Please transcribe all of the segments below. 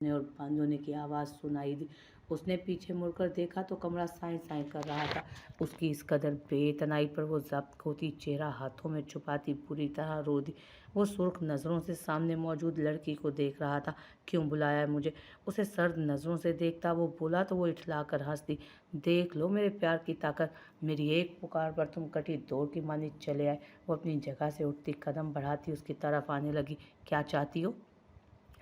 और बंद होने की आवाज़ सुनाई दी। उसने पीछे मुड़कर देखा तो कमरा साएं साएं कर रहा था। उसकी इस कदर बेतनाई पर वो ज़ब्त होती, चेहरा हाथों में छुपाती पूरी तरह रो दी। वो सुर्ख नज़रों से सामने मौजूद लड़की को देख रहा था। क्यों बुलाया है मुझे? उसे सर्द नज़रों से देखता वो बोला तो वो इठला कर हंस दी। देख लो मेरे प्यार की ताकत, मेरी एक पुकार पर तुम कटी दौड़ की मानी चले आए। वो अपनी जगह से उठती, कदम बढ़ाती उसकी तरफ आने लगी। क्या चाहती हो?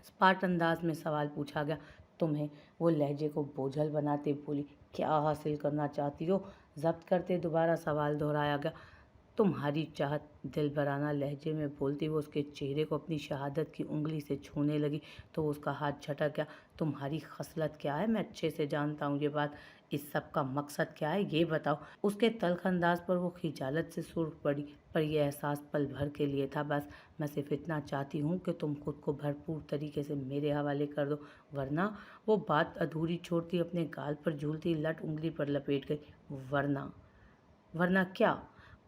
स्पार्ट अंदाज में सवाल पूछा गया। तुम्हें, वो लहजे को बोझल बनाते बोली। क्या हासिल करना चाहती हो? जब्त करते दोबारा सवाल दोहराया गया। तुम्हारी चाहत, दिलबराना लहजे में बोलती वो उसके चेहरे को अपनी शहादत की उंगली से छूने लगी तो उसका हाथ झटक गया। तुम्हारी खसलत क्या है? मैं अच्छे से जानता हूँ ये बात। इस सब का मकसद क्या है ये बताओ। उसके तल्ख अंदाज पर वो खिजालत से सुर्ख पड़ी, पर यह एहसास पल भर के लिए था। बस मैं सिर्फ इतना चाहती हूँ कि तुम खुद को भरपूर तरीके से मेरे हवाले कर दो, वरना। वो बात अधूरी छोड़ती अपने गाल पर झूलती लट उंगली पर लपेट गई। वरना? वरना क्या?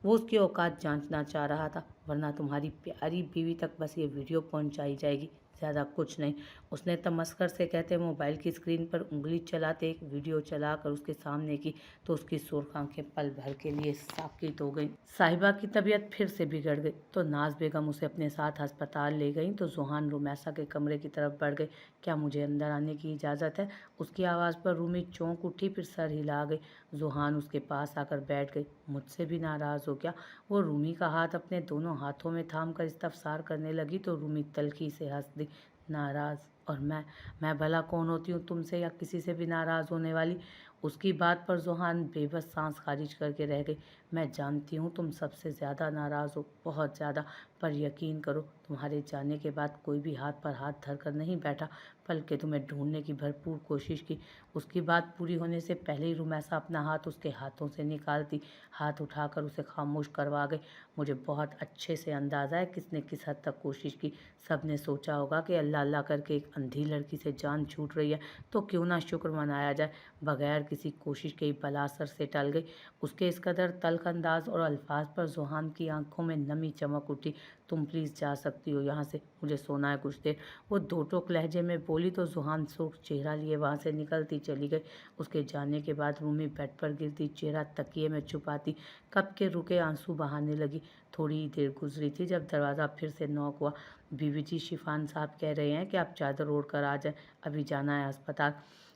वो उसकी औकात जांचना चाह रहा था। वरना तुम्हारी प्यारी बीवी तक बस ये वीडियो पहुंचाई जाएगी, ज़्यादा कुछ नहीं। उसने तमस्कर से कहते मोबाइल की स्क्रीन पर उंगली चलाते एक वीडियो चलाकर उसके सामने की तो उसकी सुर्ख आंखें पल भर के लिए साकित हो गईं। साहिबा की तबीयत फिर से बिगड़ गई तो नाज बेगम उसे अपने साथ अस्पताल ले गईं तो जुहान रुमैसा के कमरे की तरफ बढ़ गई। क्या मुझे अंदर आने की इजाज़त है? उसकी आवाज़ पर रूमी चौंक उठी, फिर सर हिला गई। जुहान उसके पास आकर बैठ गई। मुझसे भी नाराज़ हो क्या? वो रूमी का हाथ अपने दोनों हाथों में थाम कर इस्तफसार करने लगी तो रूमी तल्खी से हंस दी। नाराज़? और मैं भला कौन होती हूँ तुमसे या किसी से भी नाराज़ होने वाली? उसकी बात पर जुहान बेबस सांस खारिज करके रह गई। मैं जानती हूँ तुम सबसे ज़्यादा नाराज़ हो, बहुत ज़्यादा, पर यकीन करो तुम्हारे जाने के बाद कोई भी हाथ पर हाथ धर कर नहीं बैठा, बल्कि तुम्हें ढूंढने की भरपूर कोशिश की। उसकी बात पूरी होने से पहले ही रुमैसा अपना हाथ उसके हाथों से निकालती हाथ उठाकर उसे खामोश करवा गई। मुझे बहुत अच्छे से अंदाज़ा है किसने किस हद तक कोशिश की। सब ने सोचा होगा कि अल्लाह अल्लाह करके एक अंधी लड़की से जान छूट रही है तो क्यों ना शुक्र मनाया जाए। बगैर किसी कोशिश के ही बला सर से टल गई। उसके इस कदर तल्ख अंदाज और अल्फाज पर जुहान की आंखों में नमी चमक उठी। तुम प्लीज़ जा सकती हो यहाँ से, मुझे सोना है कुछ देर। वो दो टोक लहजे में बोली तो जुहान सुर्ख चेहरा लिए वहाँ से निकलती चली गई। उसके जाने के बाद रूमी बेड पर गिरती, चेहरा तकिए में छुपाती कब के रुके आंसू बहाने लगी। थोड़ी देर गुजरी थी जब दरवाज़ा फिर से नॉक हुआ। बीवी जी, शिफान साहब कह रहे हैं कि आप चादर ओढ़ कर आ जाएं, अभी जाना है अस्पताल।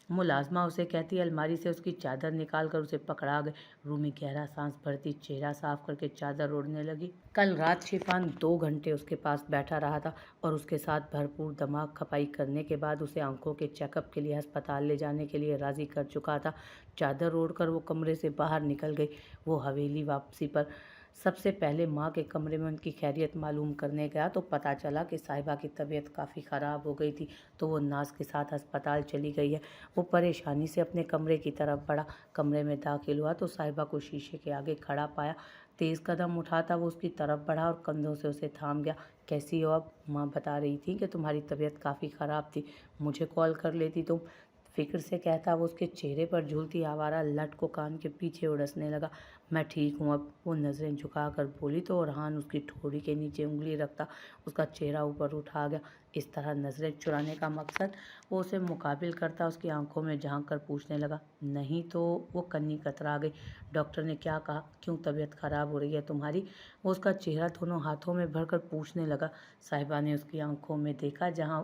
मुलाजमा उसे कहती अलमारी से उसकी चादर निकाल कर उसे पकड़ा गई। रूमी गहरा सांस भरती चेहरा साफ करके चादर ओढ़ने लगी। कल रात शिफान 2 घंटे उसके पास बैठा रहा था और उसके साथ भरपूर दिमाग खपाई करने के बाद उसे आंखों के चेकअप के लिए अस्पताल ले जाने के लिए राज़ी कर चुका था। चादर ओढ़कर वो कमरे से बाहर निकल गई। वो हवेली वापसी पर सबसे पहले माँ के कमरे में उनकी खैरियत मालूम करने गया तो पता चला कि साहिबा की तबीयत काफ़ी ख़राब हो गई थी तो वो नाज के साथ अस्पताल चली गई है। वो परेशानी से अपने कमरे की तरफ बढ़ा। कमरे में दाखिल हुआ तो साहिबा को शीशे के आगे खड़ा पाया। तेज़ कदम उठाता वो उसकी तरफ बढ़ा और कंधों से उसे थाम गया। कैसी हो अब? माँ बता रही थी कि तुम्हारी तबीयत काफ़ी ख़राब थी, मुझे कॉल कर लेती तुम। फिक्र से कहता वो उसके चेहरे पर झूलती आवारा लट को कान के पीछे उड़सने लगा। मैं ठीक हूँ अब, वो नज़रें झुकाकर बोली तो ओरहान उसकी ठोड़ी के नीचे उंगली रखता उसका चेहरा ऊपर उठा गया। इस तरह नज़रें चुराने का मकसद? वो उसे मुकाबिल करता उसकी आंखों में झांक कर पूछने लगा। नहीं तो? वो कन्नी कतरा गई। डॉक्टर ने क्या कहा? क्यों तबीयत ख़राब हो रही है तुम्हारी? वो उसका चेहरा दोनों हाथों में भरकर पूछने लगा। साहिबा ने उसकी आंखों में देखा जहाँ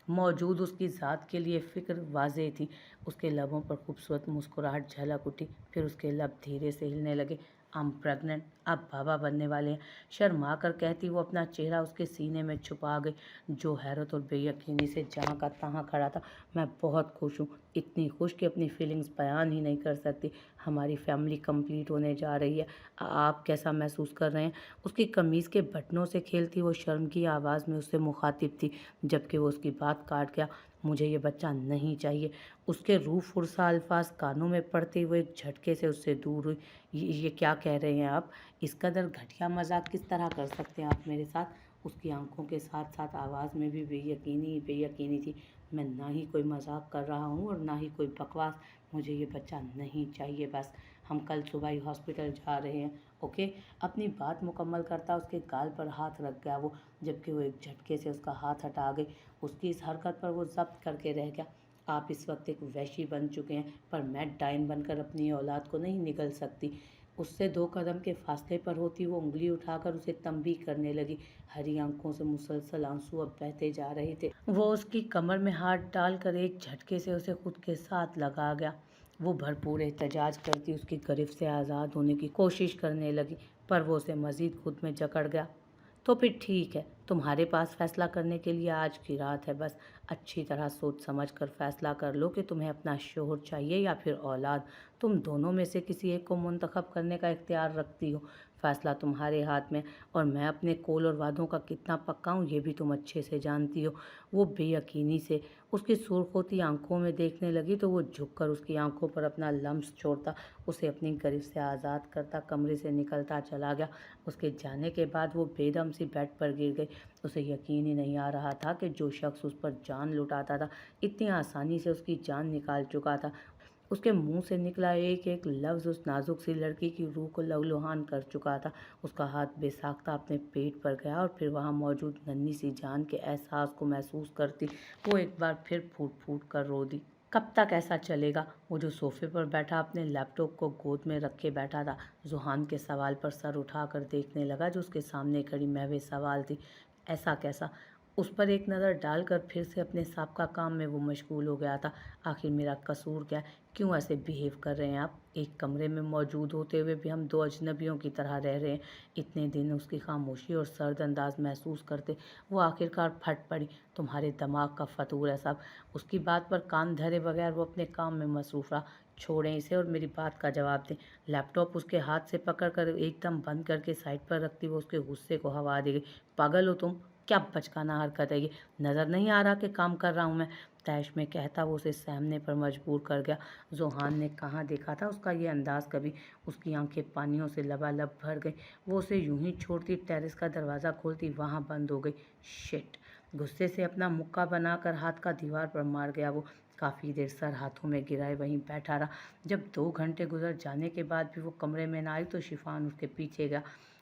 मौजूद उसकी ज़ात के लिए फ़िक्र वाज़ेह थी। उसके लबों पर खूबसूरत मुस्कुराहट झलक उठी, फिर उसके लब धीरे से हिलने लगे। आई एम प्रेग्नेंट, आप बाबा बनने वाले हैं, शर्मा कर कहती वो अपना चेहरा उसके सीने में छुपा गई। जो हैरत और बेयकीनी से जहाँ का तहाँ खड़ा था। मैं बहुत खुश हूँ, इतनी खुश कि अपनी फीलिंग्स बयान ही नहीं कर सकती। हमारी फैमिली कंप्लीट होने जा रही है। आप कैसा महसूस कर रहे हैं? उसकी कमीज़ के बटनों से खेलती वो शर्म की आवाज़ में उससे मुखातिब थी, जबकि वो उसकी बात काट गया। मुझे ये बच्चा नहीं चाहिए। उसके रूह फुरसा अल्फाज कानों में पड़ते हुए एक झटके से उससे दूर हुई। ये क्या कह रहे हैं आप? इस कदर घटिया मजाक किस तरह कर सकते हैं आप मेरे साथ? उसकी आंखों के साथ साथ आवाज़ में भी बेयकीनी थी। मैं ना ही कोई मजाक कर रहा हूँ और ना ही कोई बकवास। मुझे ये बच्चा नहीं चाहिए बस। ہم کل صبح ہی ہاسپٹل جا رہے ہیں، اوکے؟ اپنی بات مکمل کرتا اس کے گال پر ہاتھ رکھ گیا وہ، جبکہ وہ ایک جھٹکے سے اس کا ہاتھ ہٹا گئی۔ اس کی اس حرکت پر وہ ضبط کر کے رہ گیا۔ آپ اس وقت ایک وحشی بن چکے ہیں، پر میں ڈائن بن کر اپنی اولاد کو نہیں نگل سکتی۔ اس سے 2 قدم کے فاصلے پر ہوتی وہ انگلی اٹھا کر اسے تنبیہ کرنے لگی۔ ہری آنکھوں سے مسلسل آنسو اب بہتے جا رہے تھے۔ وہ اس کی کمر میں ہاتھ ڈال کر ایک جھٹکے سے اسے خود کے ساتھ لگا گیا۔ وہ بھرپور احتجاج کرتی اس کی گرفت سے آزاد ہونے کی کوشش کرنے لگی، پر وہ اسے مزید خود میں جکڑ گیا۔ تو پھر ٹھیک ہے، تمہارے پاس فیصلہ کرنے کے لیے آج کی رات ہے، بس اچھی طرح سوچ سمجھ کر فیصلہ کر لو کہ تمہیں اپنا شوہر چاہیے یا پھر اولاد۔ تم دونوں میں سے کسی ایک کو منتخب کرنے کا اختیار رکھتی ہو۔ فیصلہ تمہارے ہاتھ میں، اور میں اپنے قول اور وعدوں کا کتنا پکا ہوں یہ بھی تم اچھے سے جانتی ہو۔ وہ بے یقینی سے اس کی سرخ ہوتی آنکھوں میں دیکھنے لگی تو وہ جھک کر اس کی آنکھوں پر اپنا لمس چھوڑتا، اسے اپنی گرفت سے آزاد کرتا کمرے سے نکلتا چلا گیا۔ اس کے جانے کے بعد وہ بے دم سی بیڈ پر گر گئی۔ اسے یقین ہی نہیں آ رہا تھا کہ جو شخص اس پر جان لٹاتا تھا اتنی آسانی سے اس کی جان نکال چکا تھا۔ اس کے منہ سے نکلا ایک ایک لفظ اس نازک سی لڑکی کی روح کو لہولہان کر چکا تھا۔ اس کا ہاتھ بے ساختہ اپنے پیٹ پر گیا اور پھر وہاں موجود ننھی سی جان کے احساس کو محسوس کرتی وہ ایک بار پھر پھوٹ پھوٹ کر رو دی۔ کب تک ایسا چلے گا؟ وہ جو صوفے پر بیٹھا اپنے لیپ ٹاپ کو گود میں رکھے بیٹھا تھا، ذوحان کے سوال پر سر اٹھا کر دیکھنے لگا جو اس کے سامنے کھڑی محو سوال تھی۔ ایسا کیسا؟ اس پر ایک نظر ڈال کر پھر سے اپنے سابقہ کام میں وہ مشغول ہو گیا تھا۔ آخر میرا قصور کیا ہے؟ کیوں ایسے بیہیو کر رہے ہیں آپ؟ ایک کمرے میں موجود ہوتے ہوئے بھی ہم 2 اجنبیوں کی طرح رہ رہے ہیں۔ اتنے دن اس کی خاموشی اور سرد انداز محسوس کرتے وہ آخرکار پھٹ پڑی۔ تمہارے دماغ کا فطور ہے صاحب۔ اس کی بات پر کان دھرے بغیر وہ اپنے کام میں مصروف رہا۔ چھوڑیں اسے اور میری بات کا جواب دیں۔ لیپ ٹاپ اس کے ہاتھ سے پکڑ کر ایک دم بند کر کے سائڈ پر رکھتی وہ اس کے غصے کو ہوا دے گئی۔ پاگل ہو تم؟ کیا بچکانہ حرکت ہے یہ؟ نظر نہیں آ رہا کہ کام کر رہا ہوں میں؟ تیش میں کہتا وہ اسے سہمنے پر مجبور کر گیا۔ ذوحان نے کہاں دیکھا تھا اس کا یہ انداز کبھی؟ اس کی آنکھیں پانیوں سے لبالب بھر گئیں۔ وہ اسے یوں ہی چھوڑتی ٹیرس کا دروازہ کھولتی وہاں بند ہو گئی۔ شٹ! غصے سے اپنا مکہ بنا کر ہاتھ کا دیوار پر مار گیا وہ۔ کافی دیر سر ہاتھوں میں گرائے وہیں بیٹھا رہا۔ جب 2 گھنٹے گزر جانے کے بعد بھی وہ کمرے میں نہ آئی تو شفان اس کے پیچھے گیا۔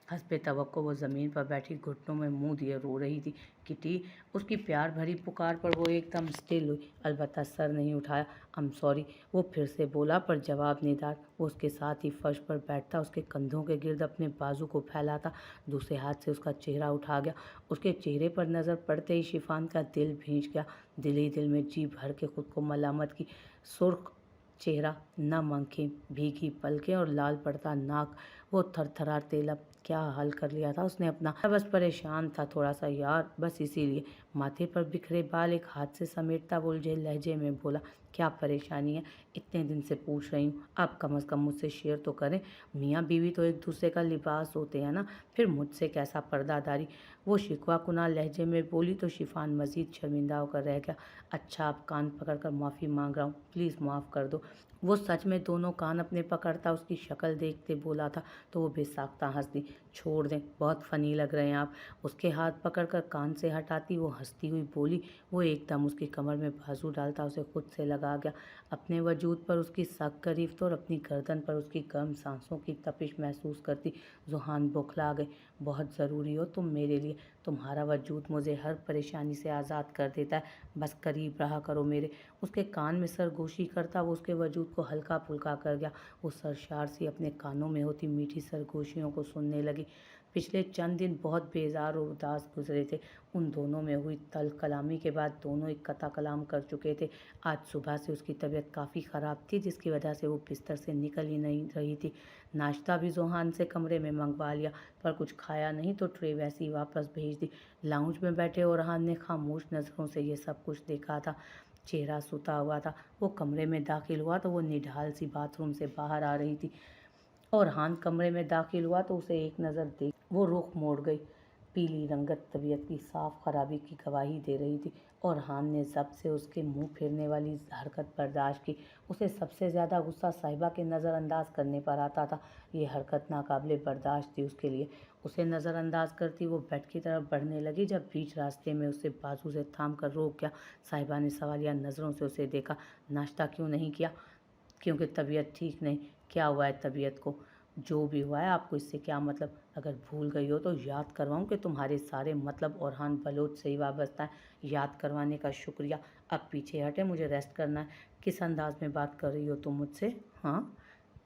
حسب توقع وہ زمین پر بیٹھی گھٹنوں میں منہ دیے رو رہی تھی۔ کٹی! اس کی پیار بھری پکار پر وہ ایک دم اسٹل ہوئی، البتہ سر نہیں اٹھایا۔ I'm sorry، وہ پھر سے بولا، پر جواب ندار۔ وہ اس کے ساتھ ہی فرش پر بیٹھتا اس کے کندھوں کے گرد اپنے بازو کو پھیلاتا، دوسرے ہاتھ سے اس کا چہرہ اٹھا گیا۔ اس کے چہرے پر نظر پڑتے ہی شفان کا دل بھینچ گیا۔ دل ہی دل میں جی بھر کے خود کو ملامت کی۔ سرخ چہرہ، نم آنکھیں، بھیگی پلکیں اور لال پڑتا ناک، وہ تھر تھراتے لب۔ کیا حل کر لیا تھا اس نے اپنا؟ بس پریشان تھا تھوڑا سا یار، بس اسی لیے۔ ماتھے پر بکھرے بال ایک ہاتھ سے سمیٹتا وہ الجھے لہجے میں بولا، کیا پریشانی ہے؟ اتنے دن سے پوچھ رہی ہوں، آپ کم از کم مجھ سے شیئر تو کریں۔ میاں بیوی تو ایک دوسرے کا لباس ہوتے ہیں نا، پھر مجھ سے کیسا پردہ داری؟ وہ شکوہ کناں لہجے میں بولی تو شفان مزید شرمندہ ہو کر رہ گیا۔ اچھا، آپ کان پکڑ کر معافی مانگ رہا ہوں، پلیز معاف کر دو۔ وہ سچ میں دونوں کان اپنے پکڑتا اس کی شکل دیکھتے بولا تھا تو وہ بے ساختہ ہنس دی۔ چھوڑ دیں، بہت فنی لگ رہے ہیں آپ۔ اس کے ہاتھ پکڑ کر کان سے ہٹاتی وہ ہنستی ہوئی بولی۔ وہ ایک دم اس کی کمر میں بازو ڈالتا اسے خود سے لگا گیا، اپنے وجود پر اس کی سخت گرفت اور اپنی گردن پر اس کی گرم سانسوں کی تپش محسوس کرتی ذوحان بوکھلا گئی۔ بہت ضروری ہو تم میرے لیے، تمہارا وجود مجھے ہر پریشانی سے آزاد کر دیتا ہے، بس قریب رہا کرو میرے۔ اس کے کان میں سرگوشی کرتا وہ اس کے وجود کو ہلکا پھلکا کر گیا۔ وہ سرشار سی اپنے کانوں میں ہوتی میٹھی سرگوشیوں کو سننے لگی۔ پچھلے چند دن بہت بیزار اور اداس گزرے تھے۔ ان دونوں میں ہوئی تلخ کلامی کے بعد دونوں اکتا کلام کر چکے تھے۔ آج صبح سے اس کی طبیعت کافی خراب تھی جس کی وجہ سے وہ بستر سے نکل ہی نہیں رہی تھی۔ ناشتہ بھی ذوحان سے کمرے میں منگوا لیا، پر کچھ کھایا نہیں تو ٹرے ویسی واپس بھیج دی۔ لاؤنج میں بیٹھے اورحان نے خاموش نظروں سے یہ سب کچھ دیکھا تھا۔ چہرہ ستا ہوا تھا۔ وہ کمرے میں داخل ہوا تو وہ نڈھال سی باتھ روم سے باہر آ رہی تھی۔ اورحان کمرے میں داخل ہوا تو اسے ایک نظر دیکھ وہ رخ موڑ گئی۔ پیلی رنگت طبیعت کی صاف خرابی کی گواہی دے رہی تھی۔ اورحان نے ضبط سے اس کے منہ پھیرنے والی حرکت برداشت کی۔ اسے سب سے زیادہ غصہ صاحبہ کے نظر انداز کرنے پر آتا تھا۔ یہ حرکت ناقابل برداشت تھی اس کے لیے۔ اسے نظر انداز کرتی وہ بیڈ کی طرف بڑھنے لگی جب بیچ راستے میں اسے بازو سے تھام کر روک گیا۔ صاحبہ نے سوالیہ نظروں سے اسے دیکھا۔ ناشتہ کیوں نہیں کیا؟ کیونکہ طبیعت ٹھیک نہیں۔ क्या हुआ है तबीयत को? जो भी हुआ है आपको इससे क्या मतलब? अगर भूल गई हो तो याद करवाऊँ कि तुम्हारे सारे मतलब ओरहान बलोच से ही वाबस्ता है। याद करवाने का शुक्रिया। अब पीछे हटे, मुझे रेस्ट करना है। किस अंदाज में बात कर रही हो तुम मुझसे? हाँ,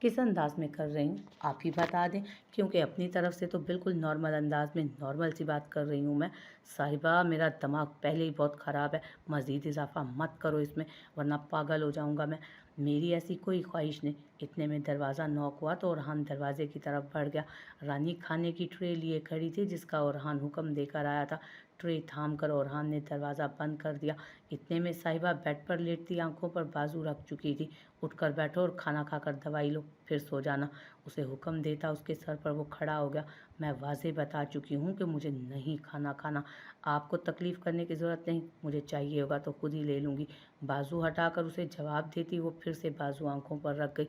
किस अंदाज में कर रही हूँ आप ही बता दें, क्योंकि अपनी तरफ से तो बिल्कुल नॉर्मल अंदाज में नॉर्मल सी बात कर रही हूँ मैं। साहिबा, मेरा दिमाग पहले ही बहुत ख़राब है, मज़ीद इजाफा मत करो इसमें, वरना पागल हो जाऊँगा मैं। मेरी ऐसी कोई ख्वाहिश नहीं। इतने में दरवाज़ा नॉक हुआ तो ओरहान दरवाजे की तरफ बढ़ गया। रानी खाने की ट्रे लिए खड़ी थी जिसका ओरहान हुक्म देकर आया था। ट्रे थाम कर ओरहान ने दरवाज़ा बंद कर दिया। इतने में साहिबा बेड पर लेटती आंखों पर बाजू रख चुकी थी। उठकर बैठो और खाना खाकर दवाई लो, फिर सो जाना। उसे हुक्म देता उसके सर पर वो खड़ा हो गया। मैं वाज़ेह बता चुकी हूँ कि मुझे नहीं खाना खाना। आपको तकलीफ़ करने की ज़रूरत नहीं, मुझे चाहिए होगा तो खुद ही ले लूँगी। बाजू हटाकर उसे जवाब देती वो फिर से बाजू आंखों पर रख गई।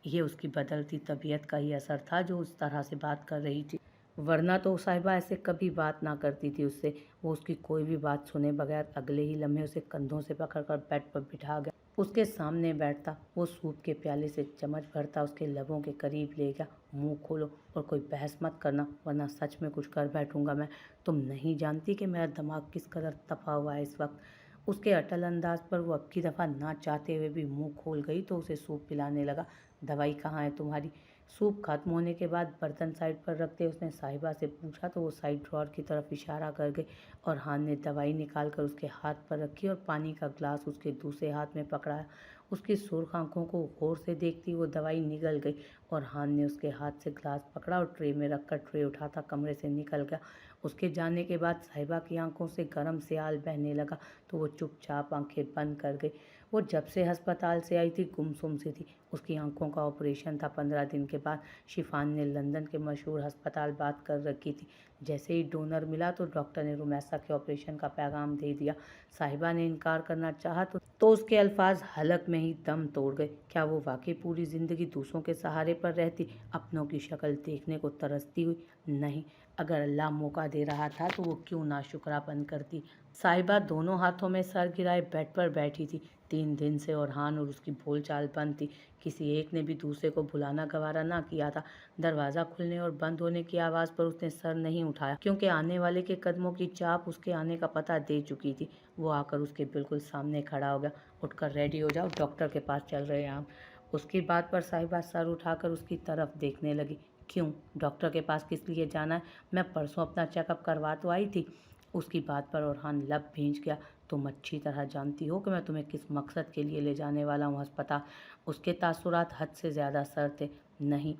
ये उसकी बदलती तबीयत का ही असर था जो उस तरह से बात कर रही थी, वरना तो साहिबा ऐसे कभी बात ना करती थी उससे। वो उसकी कोई भी बात सुने बगैर अगले ही लम्हे उसे कंधों से पकड़कर बेड पर बिठा गया। उसके सामने बैठता, वो सूप के प्याले से चम्मच भरता, उसके लबों के करीब ले गया। मुंह खोलो और कोई बहस मत करना, वरना सच में कुछ कर बैठूंगा मैं। तुम नहीं जानती कि मेरा दिमाग किस कदर तपा हुआ है इस वक्त। उसके अटल अंदाज पर वो अब की दफ़ा ना चाहते हुए भी मुंह खोल गई तो उसे सूप पिलाने लगा। दवाई कहाँ है तुम्हारी? सूप खत्म होने के बाद बर्तन साइड पर रखते उसने साहिबा से पूछा तो वो साइड ड्रॉर की तरफ इशारा कर गई। और हान ने दवाई निकाल कर उसके हाथ पर रखी और पानी का ग्लास उसके दूसरे हाथ में पकड़ाया। उसकी सुर्ख आंखों को गौर से देखती वो दवाई निगल गई और हान ने उसके हाथ से ग्लास पकड़ा और ट्रे में रखकर ट्रे उठाता कमरे से निकल गया। उसके जाने के बाद साहिबा की आंखों से गर्म सियाल बहने लगा तो वो चुपचाप आंखें बंद कर गई। वो जब से अस्पताल से आई थी गुमसुम सी थी। उसकी आंखों का ऑपरेशन था 15 दिन के बाद। शिफान ने लंदन के मशहूर अस्पताल बात कर रखी थी। जैसे ही डोनर मिला तो डॉक्टर ने रुमैसा के ऑपरेशन का पैगाम दे दिया। साहिबा ने इनकार करना चाहा तो उसके अल्फाज हलक में ही दम तोड़ गए। क्या वो वाकई पूरी ज़िंदगी दूसरों के सहारे पर रहती, अपनों की शक्ल देखने को तरसती हुई? नहीं, अगर अल्लाह मौका दे रहा था तो वो क्यों नाशुक्रापन करती। साहिबा दोनों हाथों में सर गिराए बेड पर बैठी थी। 3 दिन से ओरहान और उसकी बोलचाल बंद थी। किसी एक ने भी दूसरे को बुलाना गवारा ना किया था। दरवाज़ा खुलने और बंद होने की आवाज़ पर उसने सर नहीं उठाया, क्योंकि आने वाले के कदमों की चाप उसके आने का पता दे चुकी थी। वो आकर उसके बिल्कुल सामने खड़ा हो गया। उठकर रेडी हो जाओ, डॉक्टर के पास चल रहे हैं हम। उसकी बात पर साहिबा सर उठाकर उसकी तरफ देखने लगी। क्यों? डॉक्टर के पास किस लिए जाना है? मैं परसों अपना चेकअप करवा तो आई थी। उसकी बात पर ओरहान लब भींच गया। तुम अच्छी तरह जानती हो कि मैं तुम्हें किस मकसद के लिए ले जाने वाला हूँ अस्पताल। उसके तासुरात हद से ज़्यादा सर थे। नहीं,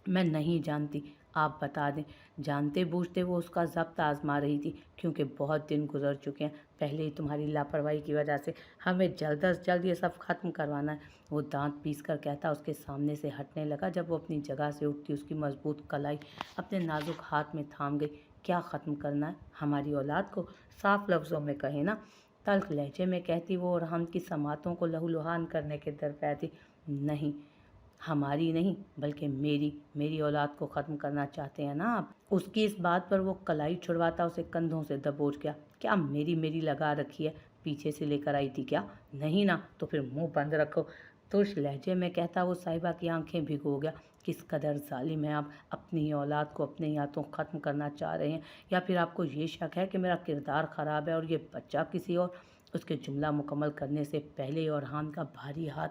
मैं नहीं जानती, आप बता दें। जानते बूझते वो उसका ज़ब्त आजमा रही थी, क्योंकि बहुत दिन गुजर चुके हैं। पहले ही तुम्हारी लापरवाही की वजह से हमें जल्द अज जल्द ये सब ख़त्म करवाना है। वो दांत पीस कर कहता उसके सामने से हटने लगा। जब वो अपनी जगह से उठती उसकी मजबूत कलाई अपने नाजुक हाथ में थाम गई। क्या ख़त्म करना है? हमारी औलाद को? साफ लफ्ज़ों में कहे ना। तल्ख लहजे में कहती वो और हम की समातों को लहूलुहान करने के दरपे थी। नहीं, हमारी नहीं बल्कि मेरी औलाद को ख़त्म करना चाहते हैं ना आप? उसकी इस बात पर वो कलाई छुड़वाता उसे कंधों से दबोच गया। क्या मेरी लगा रखी है? पीछे से लेकर आई थी क्या? नहीं ना, तो फिर मुंह बंद रखो। तुर्श लहजे में कहता वो साहिबा की आंखें भिगो गया। किस कदर जालिम है आप, अपनी ही औलाद को अपने ही हाथों ख़त्म करना चाह रहे हैं, या फिर आपको ये शक है कि मेरा किरदार ख़राब है और ये बच्चा किसी और? उसके जुमला मुकम्मल करने से पहले ओरहान का भारी हाथ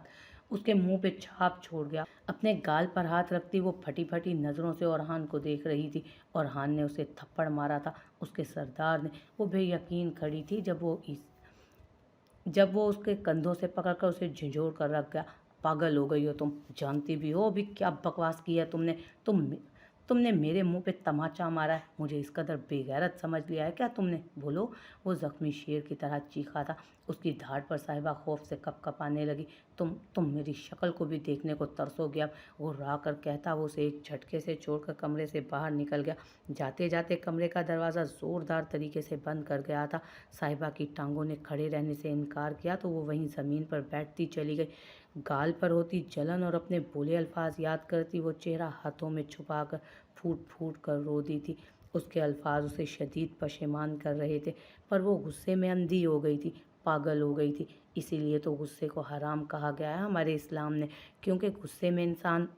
उसके मुंह पे छाप छोड़ गया। अपने गाल पर हाथ रखती वो फटी फटी नज़रों से ओरहान को देख रही थी। ओरहान ने उसे थप्पड़ मारा था, उसके सरदार ने। वो बेयकीन खड़ी थी जब वो उसके कंधों से पकड़कर उसे झिझोड़ कर रख गया। पागल हो गई हो तुम, जानती भी हो अभी क्या बकवास की है तुमने। तुमने मेरे मुंह पे तमाचा मारा है। मुझे इस कदर बेगैरत समझ लिया है क्या तुमने? बोलो। वो जख्मी शेर की तरह चीखा था। उसकी धाड़ पर साहिबा खौफ से कपकपाने लगी। तुम मेरी शक्ल को भी देखने को तरसोगे अब। वो रा कर कहता वो उसे एक झटके से छोड़कर कमरे से बाहर निकल गया। जाते जाते कमरे का दरवाज़ा ज़ोरदार तरीके से बंद कर गया था। साहिबा की टांगों ने खड़े रहने से इनकार किया तो वो वहीं ज़मीन पर बैठती चली गई। गाल पर होती जलन और अपने बोले अल्फाज याद करती वो चेहरा हाथों में छुपाकर फूट फूट कर रो दी थी। उसके अल्फाज उसे शदीद पशेमान कर रहे थे, पर वो गुस्से में अंधी हो गई थी। पागल हो गई थी। इसीलिए तो गुस्से को हराम कहा गया है हमारे इस्लाम ने, क्योंकि गुस्से में इंसान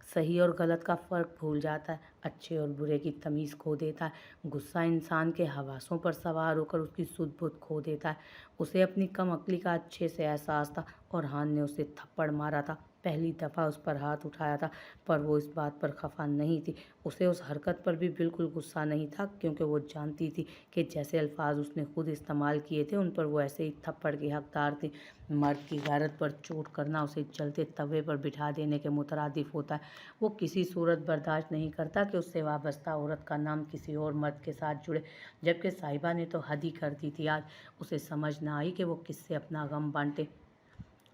सही और गलत का फ़र्क भूल जाता है, अच्छे और बुरे की तमीज़ खो देता है। गुस्सा इंसान के हवासों पर सवार होकर उसकी सुध-बुध खो देता है। उसे अपनी कम अक्ली का अच्छे से एहसास था और हान ने उसे थप्पड़ मारा था। पहली दफ़ा उस पर हाथ उठाया था, पर वो इस बात पर खफा नहीं थी। उसे उस हरकत पर भी बिल्कुल गुस्सा नहीं था, क्योंकि वो जानती थी कि जैसे अल्फाज उसने खुद इस्तेमाल किए थे, उन पर वो ऐसे ही थप्पड़ की हकदार थी। मर्द की गैरत पर चोट करना उसे जलते तवे पर बिठा देने के मुतरादिफ होता है। वो किसी सूरत बर्दाश्त नहीं करता कि उससे वाबस्ता औरत का नाम किसी और मर्द के साथ जुड़े, जबकि साहिबा ने तो हद ही कर दी थी। आज उसे समझ न आई कि वो किससे अपना गम बांटे।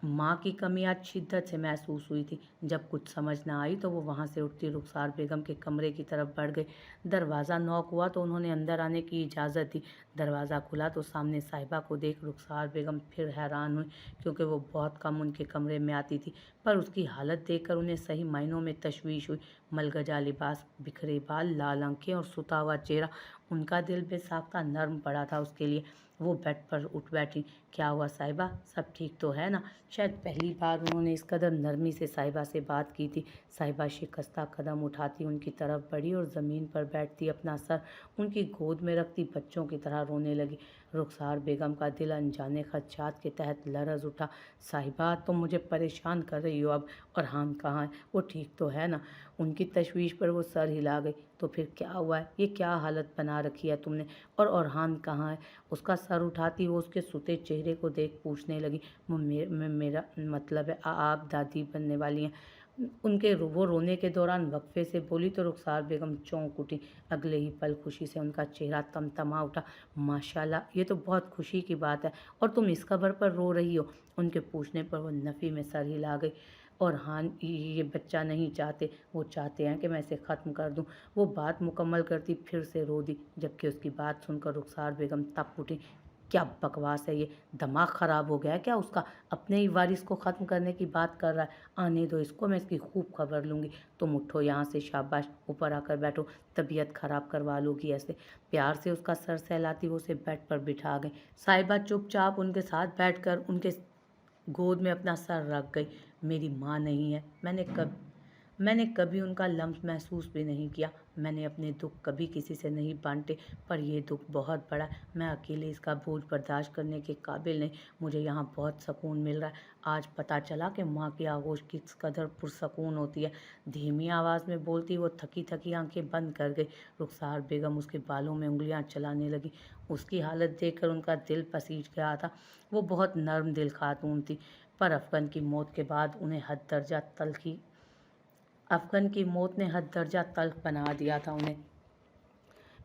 माँ की कमी आज शिद्दत से महसूस हुई थी। जब कुछ समझ न आई तो वो वहाँ से उठती रुखसार बेगम के कमरे की तरफ बढ़ गई। दरवाज़ा नॉक हुआ तो उन्होंने अंदर आने की इजाज़त दी। दरवाज़ा खुला तो सामने साहिबा को देख रुखसार बेगम फिर हैरान हुई, क्योंकि वो बहुत कम उनके कमरे में आती थी, पर उसकी हालत देखकर उन्हें सही मायनों में तशवीश हुई। मलगजा लिबास, बिखरे बाल, लाल आंखें और सुता हुआ चेहरा, उनका दिल बेसाख्ता नर्म पड़ा था उसके लिए। वो बेड पर उठ बैठी। क्या हुआ साहिबा, सब ठीक तो है ना? शायद पहली बार उन्होंने इस कदर नरमी से साहिबा से बात की थी। साहिबा शिकस्ता कदम उठाती उनकी तरफ बढ़ी और ज़मीन पर बैठती अपना सर उनकी गोद में रखती बच्चों की तरह रोने लगी। रुखसार बेगम का दिल अनजाने खदशात के तहत लरज़ उठा। साहिबा, तुम मुझे परेशान कर रही हो अब। और हान कहाँ है? वो ठीक तो है ना? उनकी तशवीश पर वो सर हिला गई। तो फिर क्या हुआ है? ये क्या हालत बना रखी है तुमने? और हान कहाँ है? उसका सर उठाती वो उसके सूते चेहरे को देख पूछने लगी। मेरा मतलब है आप दादी बनने वाली हैं। उनके वो रोने के दौरान वक्फे से बोली तो रुखसार बेगम चौंक उठी। अगले ही पल खुशी से उनका चेहरा तमतमा उठा। माशाल्लाह, ये तो बहुत खुशी की बात है। और तुम इस खबर पर रो रही हो? उनके पूछने पर वो नफ़ी में सर हिला गई। और हाँ, ये बच्चा नहीं चाहते, वो चाहते हैं कि मैं इसे ख़त्म कर दूं। वो बात मुकम्मल करती फिर से रो दी, जबकि उसकी बात सुनकर रुखसार बेगम तप उठी। क्या बकवास है ये? दिमाग ख़राब हो गया है क्या उसका? अपने ही वारिस को ख़त्म करने की बात कर रहा है। आने दो इसको, मैं इसकी खूब खबर लूँगी। तुम उठो यहाँ से, शाबाश, ऊपर आकर बैठो। तबीयत ख़राब करवा लोगी ऐसे। प्यार से उसका सर सहलाती वो उसे बेड पर बिठा गई। साहिबा चुपचाप उनके साथ बैठकर उनके गोद में अपना सर रख गई। मेरी माँ नहीं है, मैंने कभी उनका लम्स महसूस भी नहीं किया। मैंने अपने दुख कभी किसी से नहीं बांटे, पर यह दुख बहुत बड़ा है। मैं अकेले इसका बोझ बर्दाश्त करने के काबिल नहीं। मुझे यहाँ बहुत सुकून मिल रहा है। आज पता चला कि माँ की आगोश किस कदर पुरसकून होती है। धीमी आवाज़ में बोलती वो थकी थकी आंखें बंद कर गई। रुखसार बेगम उसके बालों में उंगलियाँ चलाने लगी। उसकी हालत देखकर उनका दिल पसीज गया था। वो बहुत नर्म दिल खातून थी, पर अफगन की मौत के बाद उन्हें अफगन की मौत ने हद दर्जा तल्ख बना दिया था उन्हें।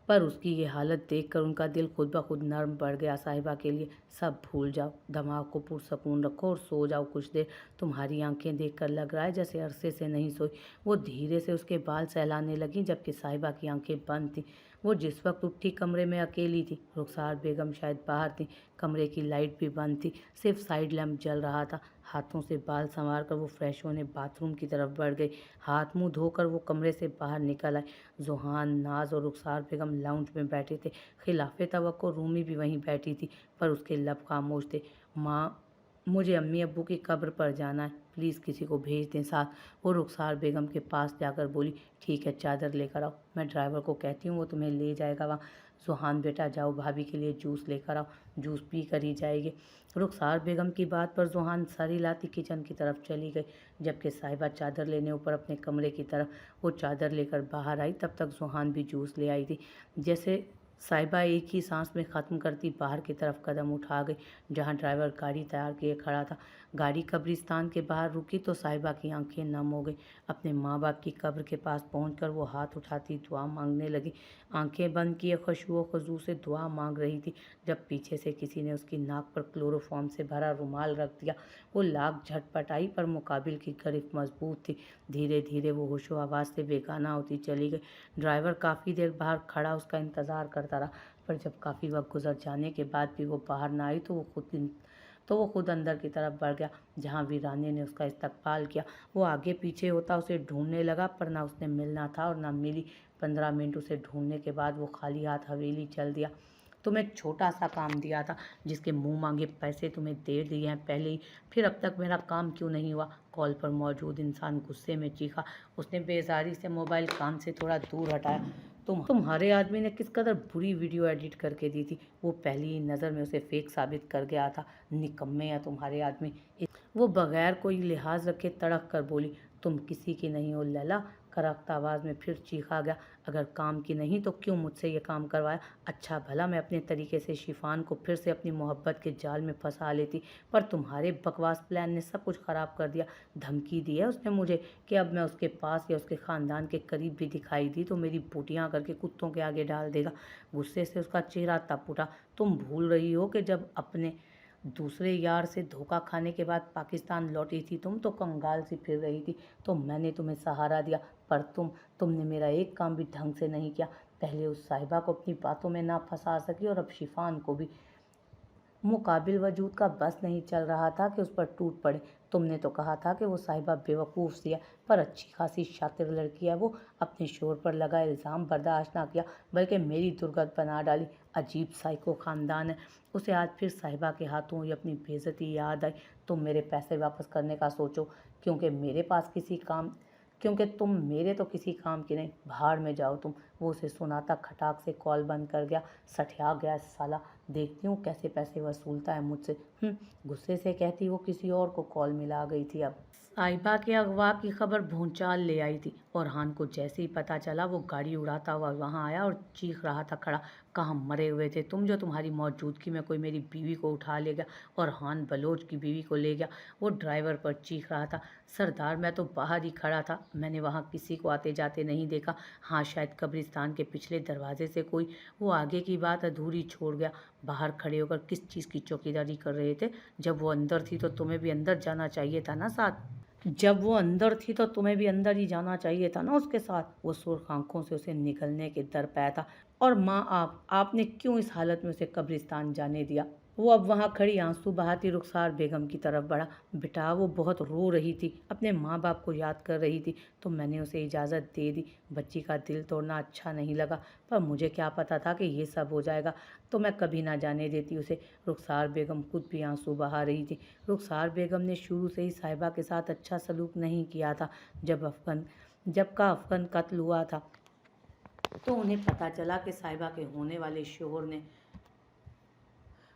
पर उसकी ये हालत देखकर उनका दिल खुद ब खुद नर्म पड़ गया। साहिबा के लिए सब भूल जाओ, दिमाग को पुरसकून रखो और सो जाओ कुछ देर। तुम्हारी आंखें देखकर लग रहा है जैसे अरसे से नहीं सोई। वो धीरे से उसके बाल सहलाने लगी, जबकि साहिबा की आंखें बंद थीं। वो जिस वक्त उठी कमरे में अकेली थी। रुखसार बेगम शायद बाहर थी। कमरे की लाइट भी बंद थी, सिर्फ साइड लैंप जल रहा था। हाथों से बाल संवार कर वो फ्रेश होने बाथरूम की तरफ बढ़ गई। हाथ मुंह धोकर वो कमरे से बाहर निकल आई। ज़ुहान, नाज और रुखसार बेगम लाउंज में बैठे थे। खिलाफ़े तवक्को रूमी भी वहीं बैठी थी, पर उसके लब खामोश थे। माँ, मुझे अम्मी अब्बू की कब्र पर जाना है, प्लीज़ किसी को भेज दें साथ। वो रुखसार बेगम के पास जाकर बोली, ठीक है, चादर लेकर आओ, मैं ड्राइवर को कहती हूँ, वो तुम्हें ले जाएगा वहाँ। ज़ुहान बेटा, जाओ भाभी के लिए जूस लेकर आओ, जूस पी कर ही जाएगी। रुखसार बेगम की बात पर ज़ुहान सर हिलाती किचन की तरफ चली गई, जबकि साहिबा चादर लेने ऊपर अपने कमरे की तरफ। वो चादर लेकर बाहर आई, तब तक ज़ुहान भी जूस ले आई थी। जैसे साहिबा एक ही सांस में ख़त्म करती बाहर की तरफ कदम उठा गई, जहाँ ड्राइवर गाड़ी तैयार किए खड़ा था। गाड़ी कब्रिस्तान के बाहर रुकी तो साहिबा की आंखें नम हो गई। अपने माँ बाप की कब्र के पास पहुंचकर वो हाथ उठाती दुआ मांगने लगी। आंखें बंद किए खुशबू खजू से दुआ मांग रही थी, जब पीछे से किसी ने उसकी नाक पर क्लोरोफॉर्म से भरा रुमाल रख दिया। वो लाख झटपट आई, पर मुकाबिल की गिरफ्त मजबूत थी। धीरे धीरे वो होशो आवाज़ से बेगाना होती चली गई। ड्राइवर काफ़ी देर बाहर खड़ा उसका इंतज़ार करता रहा, पर जब काफ़ी वक्त गुजर जाने के बाद भी वो बाहर ना आई तो वो खुद अंदर की तरफ बढ़ गया, जहाँ वीराने ने उसका इस्तकबाल किया। वो आगे पीछे होता उसे ढूंढने लगा, पर ना उसने मिलना था और ना मिली। 15 मिनट उसे ढूंढने के बाद वो खाली हाथ हवेली चल दिया। तुम्हें छोटा सा काम दिया था, जिसके मुंह मांगे पैसे तुम्हें दे दिए हैं पहले ही, फिर अब तक मेरा काम क्यों नहीं हुआ? कॉल पर मौजूद इंसान गुस्से में चीखा। उसने बेजारी से मोबाइल कान से थोड़ा दूर हटाया। तुम्हारे आदमी ने किस कदर बुरी वीडियो एडिट करके दी थी, वो पहली ही नज़र में उसे फेक साबित कर गया था। निकम्मे है तुम्हारे आदमी। वो बगैर कोई लिहाज रखे तड़क कर बोली। तुम किसी की नहीं हो लैला, करख्त आवाज़ में फिर चीखा गया। अगर काम की नहीं तो क्यों मुझसे ये काम करवाया? अच्छा भला मैं अपने तरीके से शिफान को फिर से अपनी मोहब्बत के जाल में फंसा लेती, पर तुम्हारे बकवास प्लान ने सब कुछ ख़राब कर दिया। धमकी दी है उसने मुझे कि अब मैं उसके पास या उसके ख़ानदान के करीब भी दिखाई दी तो मेरी बोटियाँ करके कुत्तों के आगे डाल देगा। गुस्से से उसका चेहरा तप उठा। तुम भूल रही हो कि जब अपने दूसरे यार से धोखा खाने के बाद पाकिस्तान लौटी थी तुम तो कंगाल सी फिर रही थी, तो मैंने तुम्हें सहारा दिया, पर तुमने मेरा एक काम भी ढंग से नहीं किया। पहले उस साहिबा को अपनी बातों में ना फंसा सकी और अब शिफान को भी। मुकाबिल वजूद का बस नहीं चल रहा था कि उस पर टूट पड़े। तुमने तो कहा था कि वो साहिबा बेवकूफ़ सी है, पर अच्छी खासी शातिर लड़की है वो। अपने शोर पर लगा इल्ज़ाम बर्दाश्त ना किया, बल्कि मेरी दुर्गत बना डाली। अजीब साइको ख़ानदान है। उसे आज फिर साहिबा के हाथों ये अपनी बेइज्जती याद आई। तुम मेरे पैसे वापस करने का सोचो, क्योंकि मेरे पास किसी काम क्योंकि तुम मेरे तो किसी काम की नहीं, भाड़ में जाओ तुम। वो उसे सुनाता खटाक से कॉल बंद कर गया। सठिया गया साला, देखती हूँ कैसे पैसे वसूलता है मुझसे। गुस्से से कहती वो किसी और को कॉल मिला गई थी। अब साहिबा के अगवा की खबर भूंचाल ले आई थी और हान को जैसे ही पता चला वो गाड़ी उड़ाता हुआ वहां आया और चीख रहा था खड़ा, कहाँ मरे हुए थे तुम जो तुम्हारी मौजूदगी में कोई मेरी बीवी को उठा ले गया और हान बलोच की बीवी को ले गया। वो ड्राइवर पर चीख रहा था, सरदार मैं तो बाहर ही खड़ा था, मैंने वहाँ किसी को आते जाते नहीं देखा। हाँ शायद कब्रिस्तान के पिछले दरवाजे से कोई। वो आगे की बात अधूरी छोड़ गया। बाहर खड़े होकर किस चीज़ की चौकीदारी कर रहे थे? जब वो अंदर थी तो तुम्हें भी अंदर जाना चाहिए था ना साथ। जब वो अंदर थी तो तुम्हें भी अंदर ही जाना चाहिए था ना उसके साथ। वो सुर्ख आंखों से उसे निकलने के दर पे था। और माँ आपने क्यों इस हालत में उसे कब्रिस्तान जाने दिया? वो अब वहाँ खड़ी आंसू बहाती रुखसार बेगम की तरफ बढ़ा। बेटा वो बहुत रो रही थी, अपने माँ बाप को याद कर रही थी, तो मैंने उसे इजाज़त दे दी। बच्ची का दिल तोड़ना अच्छा नहीं लगा, पर मुझे क्या पता था कि ये सब हो जाएगा, तो मैं कभी ना जाने देती उसे। रुखसार बेगम खुद भी आंसू बहा रही थी। रुखसार बेगम ने शुरू से ही साहिबा के साथ अच्छा सलूक नहीं किया था। जब का अफगन कत्ल हुआ था तो उन्हें पता चला कि साहिबा के होने वाले शोहर ने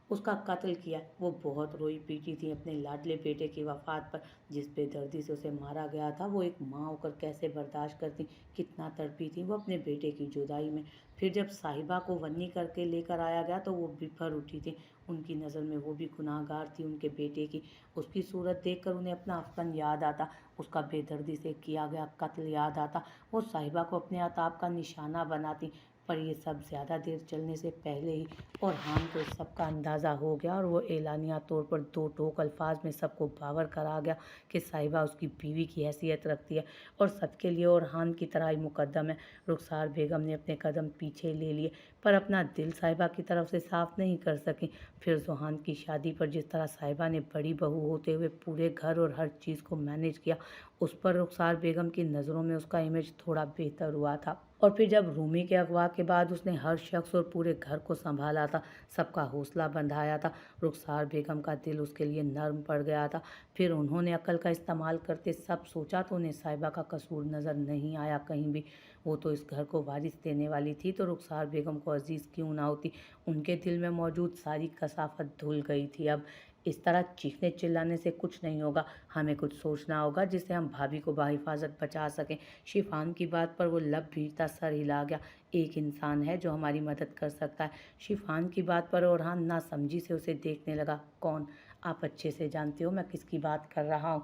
उसका कत्ल किया। वो बहुत रोई पीटी थी अपने लाडले बेटे की वफ़ात पर, जिस बेदर्दी से उसे मारा गया था। वो एक माँ होकर कैसे बर्दाश्त करती, कितना तड़पी थी वो अपने बेटे की जुदाई में। फिर जब साहिबा को वन्नी करके लेकर आया गया तो वो बिफर उठी थी। उनकी नज़र में वो भी गुनाहगार थी उनके बेटे की। उसकी सूरत देखकर उन्हें अपना अफगन याद आता, उसका बेदर्दी से किया गया कत्ल याद आता। वो साहिबा को अपने अताब का निशाना बनाती, पर ये सब ज़्यादा देर चलने से पहले ही और हान को इस सब का अंदाज़ा हो गया और वो एलानिया तौर पर दो टोक अल्फाज में सबको बावर करा गया कि साहिबा उसकी बीवी की हैसियत रखती है और सबके लिए और हान की तरह ही मुकद्दम है। रुखसार बेगम ने अपने कदम पीछे ले लिए, पर अपना दिल साहिबा की तरफ से साफ नहीं कर सकी। फिर जुहान की शादी पर जिस तरह साहिबा ने बड़ी बहू होते हुए पूरे घर और हर चीज़ को मैनेज किया, उस पर रुखसार बेगम की नज़रों में उसका इमेज थोड़ा बेहतर हुआ था। और फिर जब रूमी के अगवा के बाद उसने हर शख्स और पूरे घर को संभाला था, सबका हौसला बंधाया था, रुखसार बेगम का दिल उसके लिए नर्म पड़ गया था। फिर उन्होंने अक्ल का इस्तेमाल करते सब सोचा तो उन्हें साहिबा का कसूर नज़र नहीं आया कहीं भी। वो तो इस घर को वारिस देने वाली थी, तो रुखसार बेगम को अजीज़ क्यों ना होती। उनके दिल में मौजूद सारी कसाफत धुल गई थी। अब इस तरह चीखने चिल्लाने से कुछ नहीं होगा, हमें कुछ सोचना होगा जिससे हम भाभी को बाहिफाजत बचा सकें। शिफान की बात पर वो लब भीड़ता सर हिला गया। एक इंसान है जो हमारी मदद कर सकता है। शिफान की बात पर ओरहान नासमझी से उसे देखने लगा। कौन? आप अच्छे से जानते हो मैं किसकी बात कर रहा हूँ।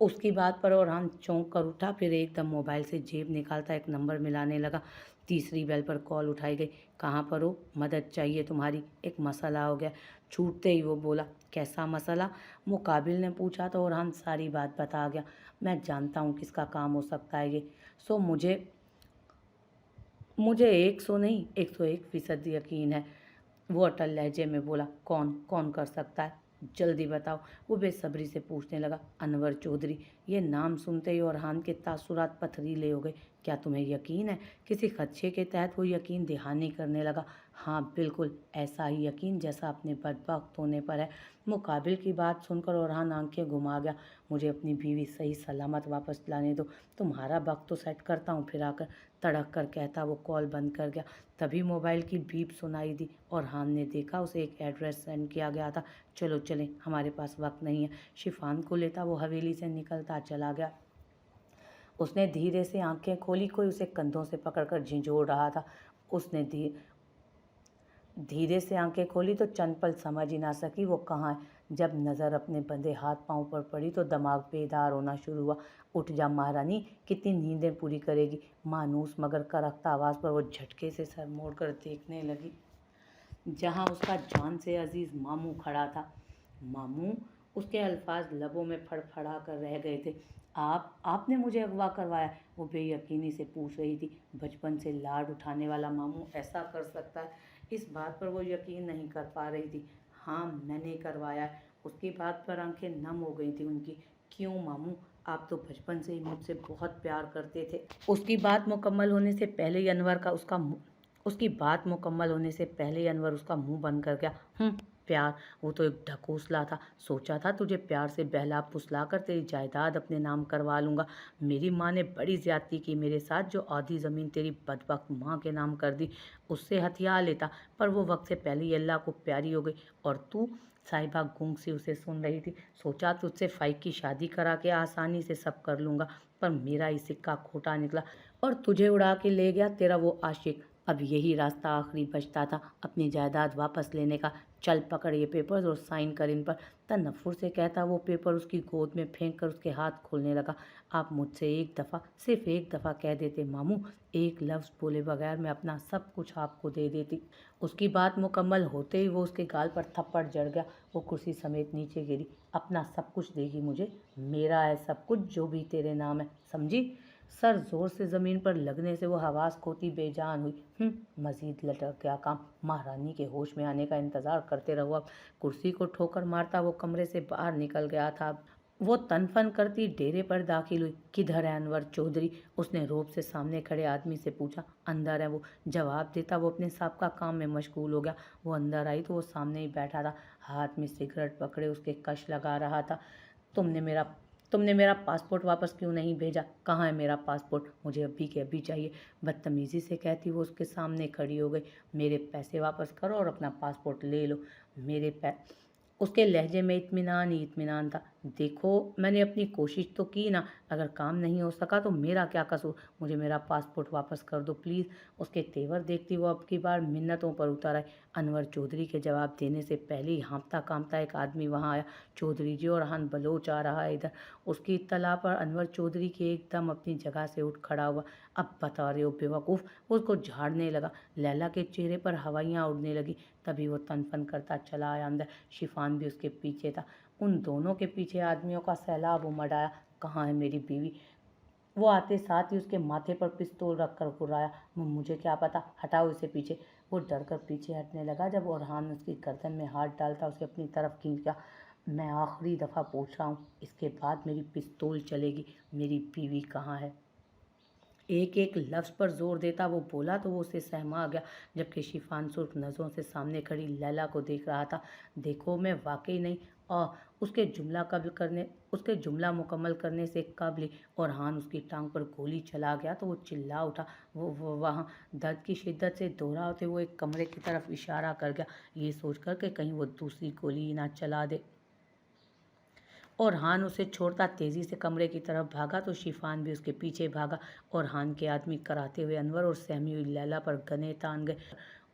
उसकी बात पर ओरहान चौंक कर उठा, फिर एकदम मोबाइल से जेब निकालता एक नंबर मिलाने लगा। तीसरी बेल पर कॉल उठाई गई। कहाँ पर हो? मदद चाहिए तुम्हारी, एक मसला हो गया। छूटते ही वो बोला, कैसा मसला? मुकाबिल ने पूछा तो ओरहान सारी बात बता गया। मैं जानता हूँ किसका काम हो सकता है ये, सो मुझे मुझे 100 नहीं 101% यकीन है। वो अटल लहजे में बोला, कौन कौन कर सकता है? जल्दी बताओ। वो बेसब्री से पूछने लगा। अनवर चौधरी। ये नाम सुनते ही ओरहान के तासुरात पथरीले हो गए। क्या तुम्हें यकीन है? किसी खदशे के तहत वो यकीन दहानी करने लगा। हाँ बिल्कुल, ऐसा ही यकीन जैसा अपने बदबख्त होने पर है। मुकाबिल की बात सुनकर ओरहान आंखें घुमा गया। मुझे अपनी बीवी सही सलामत वापस लाने दो, तुम्हारा वक्त तो सेट करता हूँ। फिर आकर तड़क कर कहता वो कॉल बंद कर गया। तभी मोबाइल की बीप सुनाई दी। ओरहान ने देखा उसे एक एड्रेस सेंड किया गया था। चलो चलें, हमारे पास वक्त नहीं है। शिफान को लेता वो हवेली से निकलता चला गया। उसने धीरे से आंखें खोली, कोई उसे कंधों से पकड़कर झिंझोड़ रहा था। उसने धीरे से आंखें खोली तो चंद पल समझ ही ना सकी वो कहाँ है। जब नज़र अपने बंधे हाथ पांव पर पड़ी तो दिमाग बेदार होना शुरू हुआ। उठ जा महारानी, कितनी नींदें पूरी करेगी। मानूस मगर करख्ता आवाज़ पर वो झटके से सर मोड़कर देखने लगी जहाँ उसका जान से अजीज मामू खड़ा था। मामू, उसके अल्फाज लबों में फड़फड़ा कर रह गए थे। आपने मुझे अगवा करवाया, वो बेयकीनी से पूछ रही थी। बचपन से लाड उठाने वाला मामू ऐसा कर सकता है, इस बात पर वो यकीन नहीं कर पा रही थी। हाँ, मैंने करवाया है। उसकी बात पर आंखें नम हो गई थी उनकी। क्यों मामू, आप तो बचपन से ही मुझसे बहुत प्यार करते थे। उसकी बात मुकम्मल होने से पहले ही अनवर उसका मुंह बंद कर गया। प्यार, वो तो एक ढकोसला था। सोचा था तुझे प्यार से बहला फुसला कर तेरी जायदाद अपने नाम करवा लूँगा। मेरी माँ ने बड़ी ज़्यादती की मेरे साथ, जो आधी ज़मीन तेरी बदबख्त माँ के नाम कर दी। उससे हथिया लेता, पर वो वक्त से पहले ही अल्लाह को प्यारी हो गई। और तू? साहिबा गूंग सी उसे सुन रही थी। सोचा तुझसे फाइक की शादी करा के आसानी से सब कर लूँगा, पर मेरा ही सिक्का खोटा निकला और तुझे उड़ा के ले गया तेरा वो आशिक। अब यही रास्ता आखिरी बचता था अपनी जायदाद वापस लेने का। चल पकड़ ये पेपर्स और साइन कर इन पर। तनफ्फुर से कहता वो पेपर उसकी गोद में फेंक कर उसके हाथ खोलने लगा। आप मुझसे एक दफ़ा, सिर्फ एक दफ़ा कह देते मामू, एक लफ्ज़ बोले बगैर मैं अपना सब कुछ आपको दे देती। उसकी बात मुकम्मल होते ही वो उसके गाल पर थप्पड़ जड़ गया। वो कुर्सी समेत नीचे गिरी। अपना सब कुछ देगी मुझे? मेरा है सब कुछ, जो भी तेरे नाम है, समझी? सर जोर से ज़मीन पर लगने से वो हवास खोती बेजान हुई। मजीद लटक गया काम। महारानी के होश में आने का इंतज़ार करते रहो। अब कुर्सी को ठोकर मारता वो कमरे से बाहर निकल गया था। वो तनफन करती डेरे पर दाखिल हुई। किधर है अनवर चौधरी? उसने रोब से सामने खड़े आदमी से पूछा। अंदर है वो, जवाब देता वो अपने साहब काम में मशगूल हो गया। वो अंदर आई तो वो सामने ही बैठा था, हाथ में सिगरेट पकड़े उसके कश लगा रहा था। तुमने मेरा पासपोर्ट वापस क्यों नहीं भेजा? कहाँ है मेरा पासपोर्ट? मुझे अभी के अभी चाहिए। बदतमीज़ी से कहती वो उसके सामने खड़ी हो गई। मेरे पैसे वापस करो और अपना पासपोर्ट ले लो। उसके लहजे में इत्मीनान ही इत्मीनान था। देखो, मैंने अपनी कोशिश तो की ना, अगर काम नहीं हो सका तो मेरा क्या कसूर? मुझे मेरा पासपोर्ट वापस कर दो प्लीज़। उसके तेवर देखती वो अब की बार मिन्नतों पर उतर आई। अनवर चौधरी के जवाब देने से पहले ही हाँफता काँपता एक आदमी वहाँ आया। चौधरी जी, ओरहान बलोच आ रहा है इधर। उसकी इत्तला पर अनवर चौधरी की एकदम अपनी जगह से उठ खड़ा हुआ। अब बता रहे हो बेवकूफ़? उसको झाड़ने लगा। लैला के चेहरे पर हवाइयाँ उड़ने लगी। तभी वो तनफन करता चला आया अंदर। शिफान भी उसके पीछे था। उन दोनों के पीछे आदमियों का सैलाब उमड़ आया। कहाँ है मेरी बीवी? वो आते साथ ही उसके माथे पर पिस्तौल रखकर घुराया। मुझे क्या पता, हटाओ इसे पीछे। वो डरकर पीछे हटने लगा जब ओरहान उसकी गर्दन में हाथ डालता उसे अपनी तरफ खींच गया। मैं आखिरी दफ़ा पूछ रहा हूँ, इसके बाद मेरी पिस्तौल चलेगी। मेरी बीवी कहाँ है? एक एक लफ्ज़ पर जोर देता वो बोला तो वो उसे सहमा गया, जबकि शिफान सुर्ख नज़रों से सामने खड़ी लैला को देख रहा था। देखो, मैं वाकई नहीं। और उसके जुमला मुकम्मल करने से कबल ही ओरहान उसकी टांग पर गोली चला गया तो वो चिल्ला उठा। वो वहाँ दर्द की शिद्दत से दोहराते वो एक कमरे की तरफ इशारा कर गया, ये सोचकर कि कहीं वो दूसरी गोली ना चला दे। ओरहान उसे छोड़ता तेज़ी से कमरे की तरफ भागा तो शिफान भी उसके पीछे भागा। ओरहान के आदमी कराते हुए अनवर और सहमी हुई लैला पर गने तान गए।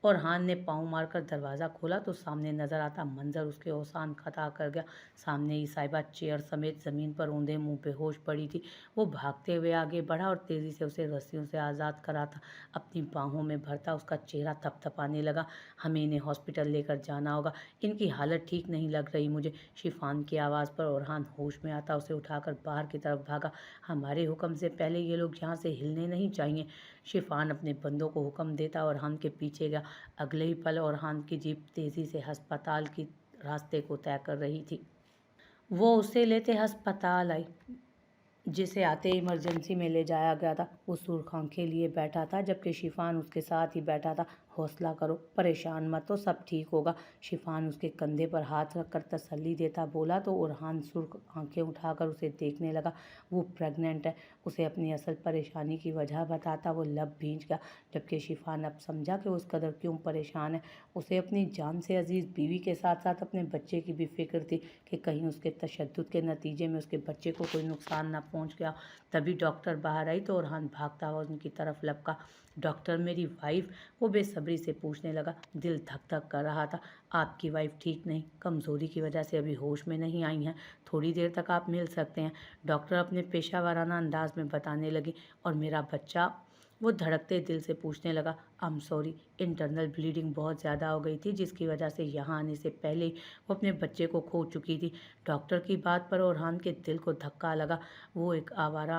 ओरहान ने पाँव मारकर दरवाज़ा खोला तो सामने नजर आता मंजर उसके औसान खता कर गया। सामने ही साहिबा चेयर समेत ज़मीन पर औंधे मुंह बेहोश पड़ी थी। वो भागते हुए आगे बढ़ा और तेज़ी से उसे रस्सियों से आज़ाद कराता अपनी बाहों में भरता उसका चेहरा थपथपाने लगा। हमें इन्हें हॉस्पिटल लेकर जाना होगा, इनकी हालत ठीक नहीं लग रही मुझे। शिफान की आवाज़ पर ओरहान होश में आता उसे उठाकर बाहर की तरफ भागा। हमारे हुक्म से पहले ये लोग यहाँ से हिलने नहीं चाहिए। शिफान अपने बंदों को हुक्म देता ओरहान के पीछे गया। अगले ही पल ओरहान की जीप तेज़ी से अस्पताल की रास्ते को तय कर रही थी। वो उसे लेते अस्पताल आई, जिसे आते इमरजेंसी में ले जाया गया था। वो सुर्ख आंखें लिए बैठा था, जबकि शिफान उसके साथ ही बैठा था। हौसला करो, परेशान मत हो, सब ठीक होगा। शिफान उसके कंधे पर हाथ रखकर तसल्ली देता बोला तो ओरहान सुर्ख आंखें उठाकर उसे देखने लगा। वो प्रेग्नेंट है। उसे अपनी असल परेशानी की वजह बताता वो लब भींच गया, जबकि शिफान अब समझा कि उस कदर क्यों परेशान है। उसे अपनी जान से अजीज़ बीवी के साथ साथ अपने बच्चे की भी फिक्र थी कि कहीं उसके तशद्दुद के नतीजे में उसके बच्चे को कोई नुकसान ना पहुँच गया। तभी डॉक्टर बाहर आई तो ओरहान भागता हुआ उनकी तरफ लपका। डॉक्टर, मेरी वाइफ? वो बेसब्री से पूछने लगा। दिल धक धक कर रहा था। आपकी वाइफ ठीक नहीं, कमज़ोरी की वजह से अभी होश में नहीं आई हैं, थोड़ी देर तक आप मिल सकते हैं, डॉक्टर अपने पेशावराना अंदाज में बताने लगी। और मेरा बच्चा? वो धड़कते दिल से पूछने लगा। I am sorry, internal bleeding बहुत ज़्यादा हो गई थी, जिसकी वजह से यहाँ आने से पहले ही वो अपने बच्चे को खो चुकी थी। डॉक्टर की बात पर ओरहान के दिल को धक्का लगा। वो एक आवारा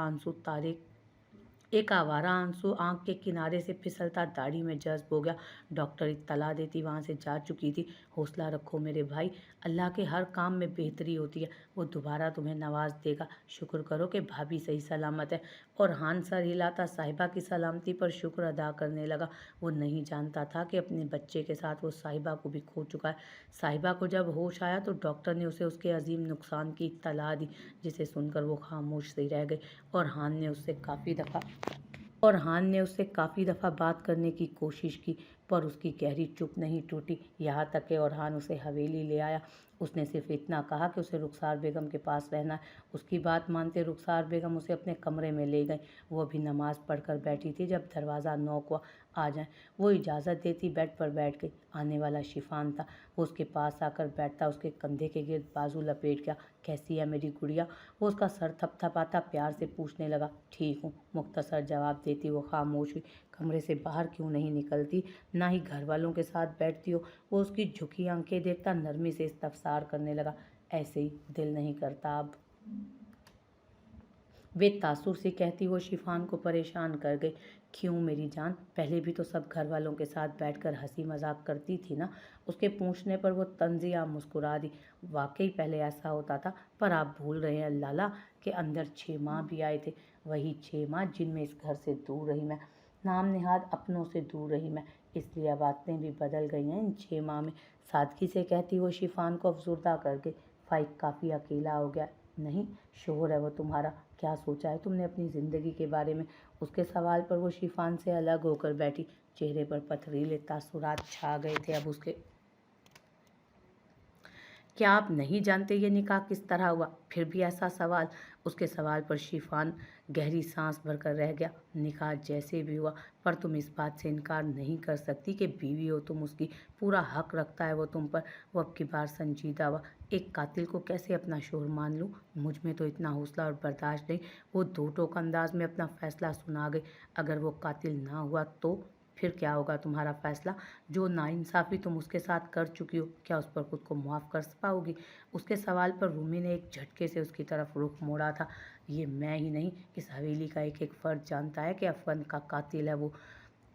आंसू आंख के किनारे से फिसलता दाढ़ी में जज्ब हो गया। डॉक्टर इत्तला देती वहाँ से जा चुकी थी। हौसला रखो मेरे भाई, अल्लाह के हर काम में बेहतरी होती है, वो दोबारा तुम्हें नवाज देगा। शुक्र करो कि भाभी सही सलामत है। और हान सर हिलाता साहिबा की सलामती पर शुक्र अदा करने लगा। वो नहीं जानता था कि अपने बच्चे के साथ वो साहिबा को भी खो चुका है। साहिबा को जब होश आया तो डॉक्टर ने उसे उसके अजीम नुकसान की इत्तला दी, जिसे सुनकर वो खामोश सी रह गई। और हान ने उससे काफ़ी दफ़ा बात करने की कोशिश की, पर उसकी गहरी चुप नहीं टूटी। यहाँ तक कि ओरहान उसे हवेली ले आया। उसने सिर्फ इतना कहा कि उसे रुखसार बेगम के पास रहना है। उसकी बात मानते रुखसार बेगम उसे अपने कमरे में ले गई। वो अभी नमाज पढ़कर बैठी थी जब दरवाज़ा नॉक हुआ। आ जाएं। वो इजाज़त देती बेड पर बैठ गई। आने वाला शिफान था। वो उसके पास आकर बैठता, उसके कंधे के गिर्द बाजू लपेट गया। कैसी है मेरी गुड़िया? वो उसका सर थपथपाता प्यार से पूछने लगा। ठीक हूँ, मुख्तसर जवाब देती वो खामोश हुई। कमरे से बाहर क्यों नहीं निकलती, ना ही घर वालों के साथ बैठती हो? वो उसकी झुकी आंखें देखता नरमी से इस्तफसार करने लगा। ऐसे ही, दिल नहीं करता अब। वे तासुर से कहती वो शिफान को परेशान कर गई। क्यों मेरी जान, पहले भी तो सब घर वालों के साथ बैठकर हंसी मजाक करती थी ना। उसके पूछने पर वो तंजिया मुस्कुरा दी। वाकई पहले ऐसा होता था, पर आप भूल रहे हैं लाला के अंदर 6 माह भी आए थे। वही 6 माह जिनमें इस घर से दूर रही मैं, नाम निहाद अपनों से दूर रही मैं, इसलिए अब बातें भी बदल गई हैं इन 6 माह में। सादगी से कहती वो शिफान को अफसुर्दा कर गई। फाइक काफ़ी अकेला हो गया। नहीं, शोहर है वो तुम्हारा। क्या सोचा है तुमने अपनी ज़िंदगी के बारे में? उसके सवाल पर वो शिफान से अलग होकर बैठी। चेहरे पर पथरीले तासुरात छा गए थे अब उसके। क्या आप नहीं जानते ये निकाह किस तरह हुआ? फिर भी ऐसा सवाल। उसके सवाल पर शिफान गहरी सांस भरकर रह गया। निकाह जैसे भी हुआ, पर तुम इस बात से इनकार नहीं कर सकती कि बीवी हो तुम उसकी, पूरा हक रखता है वो तुम पर। वो अब की बार संजीदा हुआ। एक कातिल को कैसे अपना शोहर मान लूँ? मुझ में तो इतना हौसला और बर्दाश्त नहीं। वो दो टोक अंदाज में अपना फैसला सुना गई। अगर वो कातिल ना हुआ तो फिर क्या होगा तुम्हारा फैसला? जो नाइंसाफ़ी तुम उसके साथ कर चुकी हो, क्या उस पर खुद को मुआफ़ कर पाओगी? उसके सवाल पर रूमी ने एक झटके से उसकी तरफ रुख मोड़ा था। ये मैं ही नहीं, इस हवेली का एक एक फ़र्द जानता है कि अफगन का कातिल है वो।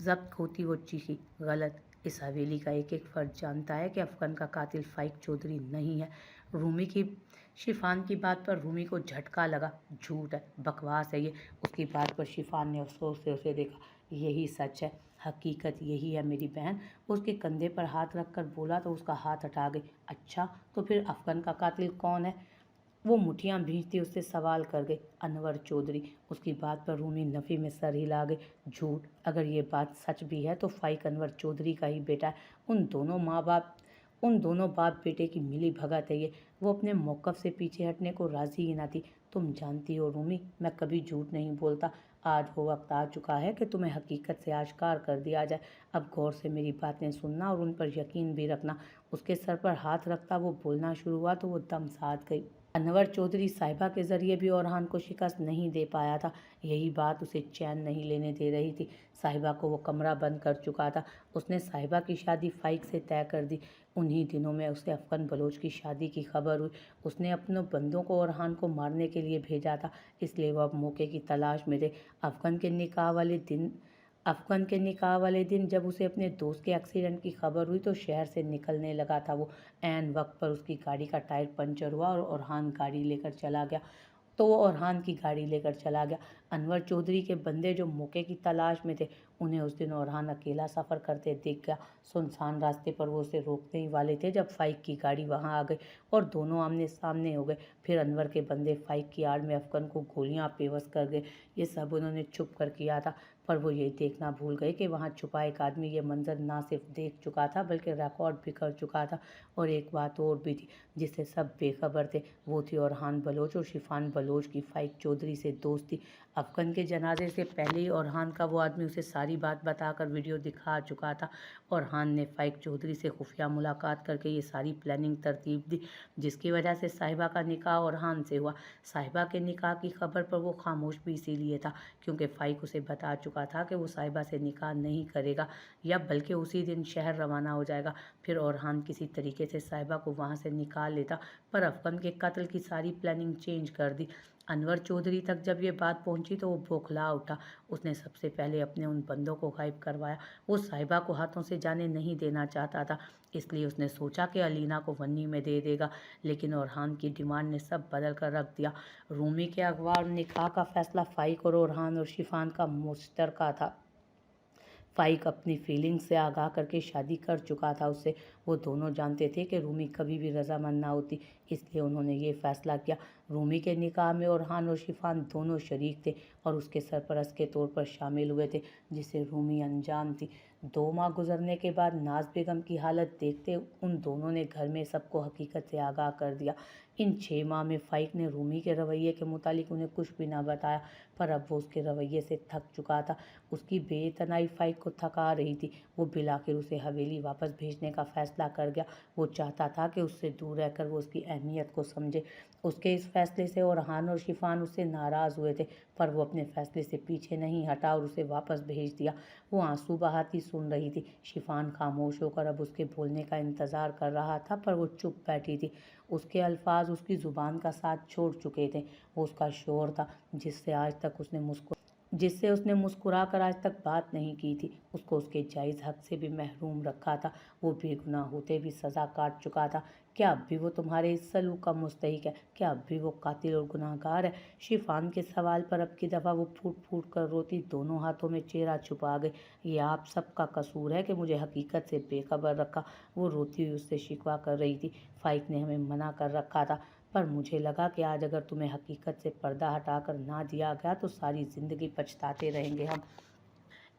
ज़ब्त होती वो चीखी। गलत। इस हवेली का एक एक फ़र्द जानता है कि अफगन का कातिल फ़ाइक चौधरी नहीं है। शिफान की बात पर रूमी को झटका लगा। झूठ है, बकवास है ये। उसकी बात पर शिफान ने अफसोस से उसे देखा। यही सच है, हकीकत यही है मेरी बहन। उसके कंधे पर हाथ रखकर बोला तो उसका हाथ हटा गई। अच्छा, तो फिर अफगन का कातिल कौन है? वो मुठियां भींचती उससे सवाल कर गई। अनवर चौधरी। उसकी बात पर रूमी नफ़ी में सर हिला गई। झूठ। अगर ये बात सच भी है तो फ़ाइक अनवर चौधरी का ही बेटा है। उन दोनों बाप बेटे की मिली भगत है ये। वो अपने मौक़िफ़ से पीछे हटने को राज़ी ही ना थी। तुम जानती हो रूमी, मैं कभी झूठ नहीं बोलता। आज वो वक्त आ चुका है कि तुम्हें हकीकत से आश्कार कर दिया जाए। अब गौर से मेरी बातें सुनना और उन पर यकीन भी रखना। उसके सर पर हाथ रखता वो बोलना शुरू हुआ तो वो दम साध गई। अनवर चौधरी साहिबा के ज़रिए भी ओरहान को शिकस्त नहीं दे पाया था। यही बात उसे चैन नहीं लेने दे रही थी। साहिबा को वो कमरा बंद कर चुका था। उसने साहिबा की शादी फ़ाइक से तय कर दी। उन्हीं दिनों में उसे अफगन बलोच की शादी की खबर हुई। उसने अपनों बंदों को ओरहान को मारने के लिए भेजा था, इसलिए वो अब मौके की तलाश में थे। अफगन के निकाह वाले दिन जब उसे अपने दोस्त के एक्सीडेंट की खबर हुई तो शहर से निकलने लगा था वो। ऐन वक्त पर उसकी गाड़ी का टायर पंचर हुआ और ओरहान की गाड़ी लेकर चला गया। अनवर चौधरी के बंदे जो मौके की तलाश में थे, उन्हें उस दिन orhan अकेला सफ़र करते दिख गया। सुनसान रास्ते पर वो उसे रोकने ही वाले थे जब फाइक की गाड़ी वहां आ गई और दोनों आमने सामने हो गए। फिर अनवर के बंदे फाइक की आड़ में अफगन को गोलियां बेबस कर गए। ये सब उन्होंने छुप कर किया था, पर वो ये देखना भूल गए कि वहां छुपा एक आदमी ये मंजर ना सिर्फ देख चुका था बल्कि रिकॉर्ड भी कर चुका था। और एक बात और भी थी जिससे सब बेखबर थे, वो थी orhan बलोच और शिफान बलोच की फाइक चौधरी से दोस्ती। अफगन के जनाजे से पहले ही orhan का वो आदमी उसे सारी बात बताकर वीडियो दिखा चुका था। orhan ने फाइक चौधरी से खुफिया मुलाकात करके ये सारी प्लानिंग तरतीब दी, जिसकी वजह से साहिबा का निकाह orhan से हुआ। साहिबा के निकाह की खबर पर वो खामोश भी इसीलिए था क्योंकि फाइक उसे बता चुका था कि वो साहिबा से निकाह नहीं करेगा या बल्कि उसी दिन शहर रवाना हो जाएगा। फिर orhan किसी तरीके से साहिबा को वहां से निकाल लेता, पर अफगन के कत्ल की सारी प्लानिंग चेंज कर दी। अनवर चौधरी तक जब ये बात पहुंची तो वो बौखला उठा। उसने सबसे पहले अपने उन बंदों को गायब करवाया। वो साहिबा को हाथों से जाने नहीं देना चाहता था, इसलिए उसने सोचा कि अलीना को वन्नी में दे देगा, लेकिन orhan की डिमांड ने सब बदल कर रख दिया। रूमी के अगवा और निकाह का फैसला फाइक और orhan और शिफान का मुश्तरका था। फाइक अपनी फीलिंग्स से आगाह करके शादी कर चुका था उससे। वो दोनों जानते थे कि रूमी कभी भी रजामंद ना होती, इसलिए उन्होंने ये फैसला किया। रूमी के निकाह में orhan और शिफान दोनों शरीक थे और उसके सरपरस्त के तौर पर शामिल हुए थे, जिससे रूमी अनजान थी। 2 माह गुजरने के बाद नाज बेगम की हालत देखते उन दोनों ने घर में सबको हकीकत से आगाह कर दिया। इन 6 माह में फाइक ने रूमी के रवैये के मुतालिक उन्हें कुछ भी ना बताया, पर अब वो उसके रवैये से थक चुका था। उसकी बेतनाई फाइक को थका रही थी। वो बिलाखिर उसे हवेली वापस भेजने का फैसला कर गया। वो चाहता था कि उससे दूर रहकर वो उसकी अहमियत को समझे। उसके इस फैसले से orhan और शिफान उससे नाराज़ हुए थे, पर वो अपने फैसले से पीछे नहीं हटा और उसे वापस भेज दिया। वो आंसू बहाती सुन रही थी। शिफान खामोश होकर अब उसके बोलने का इंतज़ार कर रहा था, पर वो चुप बैठी थी। उसके अल्फाज उसकी ज़ुबान का साथ छोड़ चुके थे। वो उसका शोर था जिससे उसने मुस्कुरा कर आज तक बात नहीं की थी। उसको उसके जायज़ हक से भी महरूम रखा था। वो बेगुनाह होते भी सज़ा काट चुका था। क्या अब भी वो तुम्हारे इस सलूक का मुस्तहिक है? क्या अब भी वो कातिल और गुनाहगार है? शिफान के सवाल पर अब की दफ़ा वो फूट फूट कर रोती दोनों हाथों में चेहरा छुपा गई। ये आप सबका कसूर है कि मुझे हकीकत से बेखबर रखा। वो रोती हुई उससे शिकवा कर रही थी। फाइक ने हमें मना कर रखा था, पर मुझे लगा कि आज अगर तुम्हें हकीकत से पर्दा हटाकर ना दिया गया तो सारी ज़िंदगी पछताते रहेंगे हम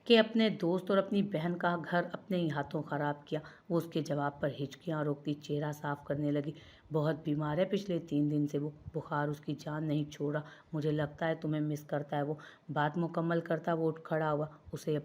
कि अपने दोस्त और अपनी बहन का घर अपने ही हाथों ख़राब किया। वो उसके जवाब पर हिचकियाँ रोकती चेहरा साफ करने लगी। बहुत बीमार है, पिछले 3 दिन से वो बुखार उसकी जान नहीं छोड़ रहा। मुझे लगता है तुम्हें मिस करता है वो। बात मुकम्मल करता वो उठ खड़ा हुआ। उसे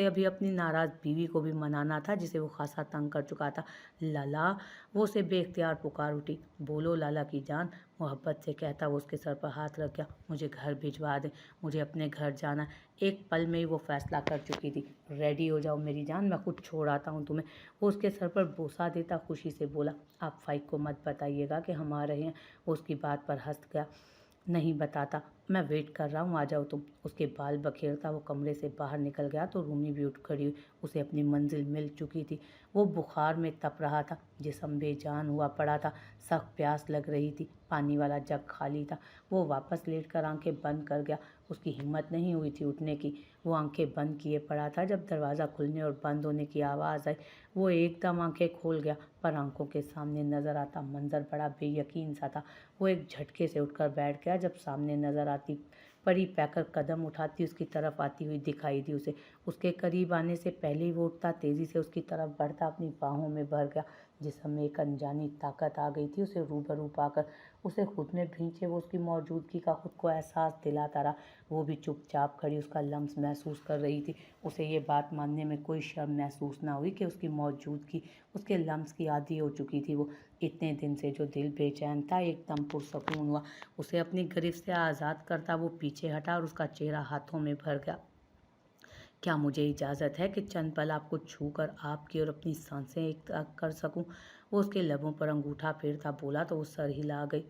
अभी अपनी नाराज़ बीवी को भी मनाना था, जिसे वो खासा तंग कर चुका था। लाला, वो उसे बेख्तियार पुकार उठी। बोलो लाला की जान, मोहब्बत से कहता वो उसके सर पर हाथ रख गया। मुझे घर भिजवा दे, मुझे अपने घर जाना है। एक पल में ही वो फैसला कर चुकी थी। रेडी हो जाओ मेरी जान, मैं खुद छोड़ आता हूँ तुम्हें। वो उसके सर पर बोसा देता खुशी से बोला, आप फाइक को मत बताइएगा कि हम आ रहे हैं। वो उसकी बात पर हंस गया। नहीं बताता, मैं वेट कर रहा हूँ, आ जाओ तुम। उसके बाल बखेरता वो कमरे से बाहर निकल गया तो रूमी भी उठ खड़ी हुई। उसे अपनी मंजिल मिल चुकी थी। वो बुखार में तप रहा था, जिस्म बेजान हुआ पड़ा था। सख्त प्यास लग रही थी। पानी वाला जग खाली था। वो वापस लेटकर आंखें बंद कर गया। उसकी हिम्मत नहीं हुई थी उठने की। वो आंखें बंद किए पड़ा था जब दरवाज़ा खुलने और बंद होने की आवाज़ आई। वो एकदम आंखें खोल गया, पर आंखों के सामने नज़र आता मंजर बड़ा बेयकीन सा था। वो एक झटके से उठकर बैठ गया जब सामने नज़र आती परी पैकर कदम उठाती उसकी तरफ आती हुई दिखाई दी उसे। उसके करीब आने से पहले ही वो उठता तेज़ी से उसकी तरफ बढ़ता अपनी बाहों में भर गया। जिस्म में एक अनजानी ताकत आ गई थी उसे रूबरू पाकर। उसे खुद में भींचे वो उसकी मौजूदगी का खुद को एहसास दिलाता रहा। वो भी चुपचाप खड़ी उसका लम्स महसूस कर रही थी। उसे ये बात मानने में कोई शर्म महसूस ना हुई कि उसकी मौजूदगी उसके लम्स की आदी हो चुकी थी। वो इतने दिन से जो दिल बेचैन था एकदम पुरसकून हुआ। उसे अपनी गिरफ्त से आज़ाद करता वो पीछे हटा और उसका चेहरा हाथों में भर गया। क्या मुझे इजाज़त है कि चंद पल आपको छू कर आपकी और अपनी सांसें एक कर सकूं? वो उसके लबों पर अंगूठा फेरता बोला तो वो सर हिला गई।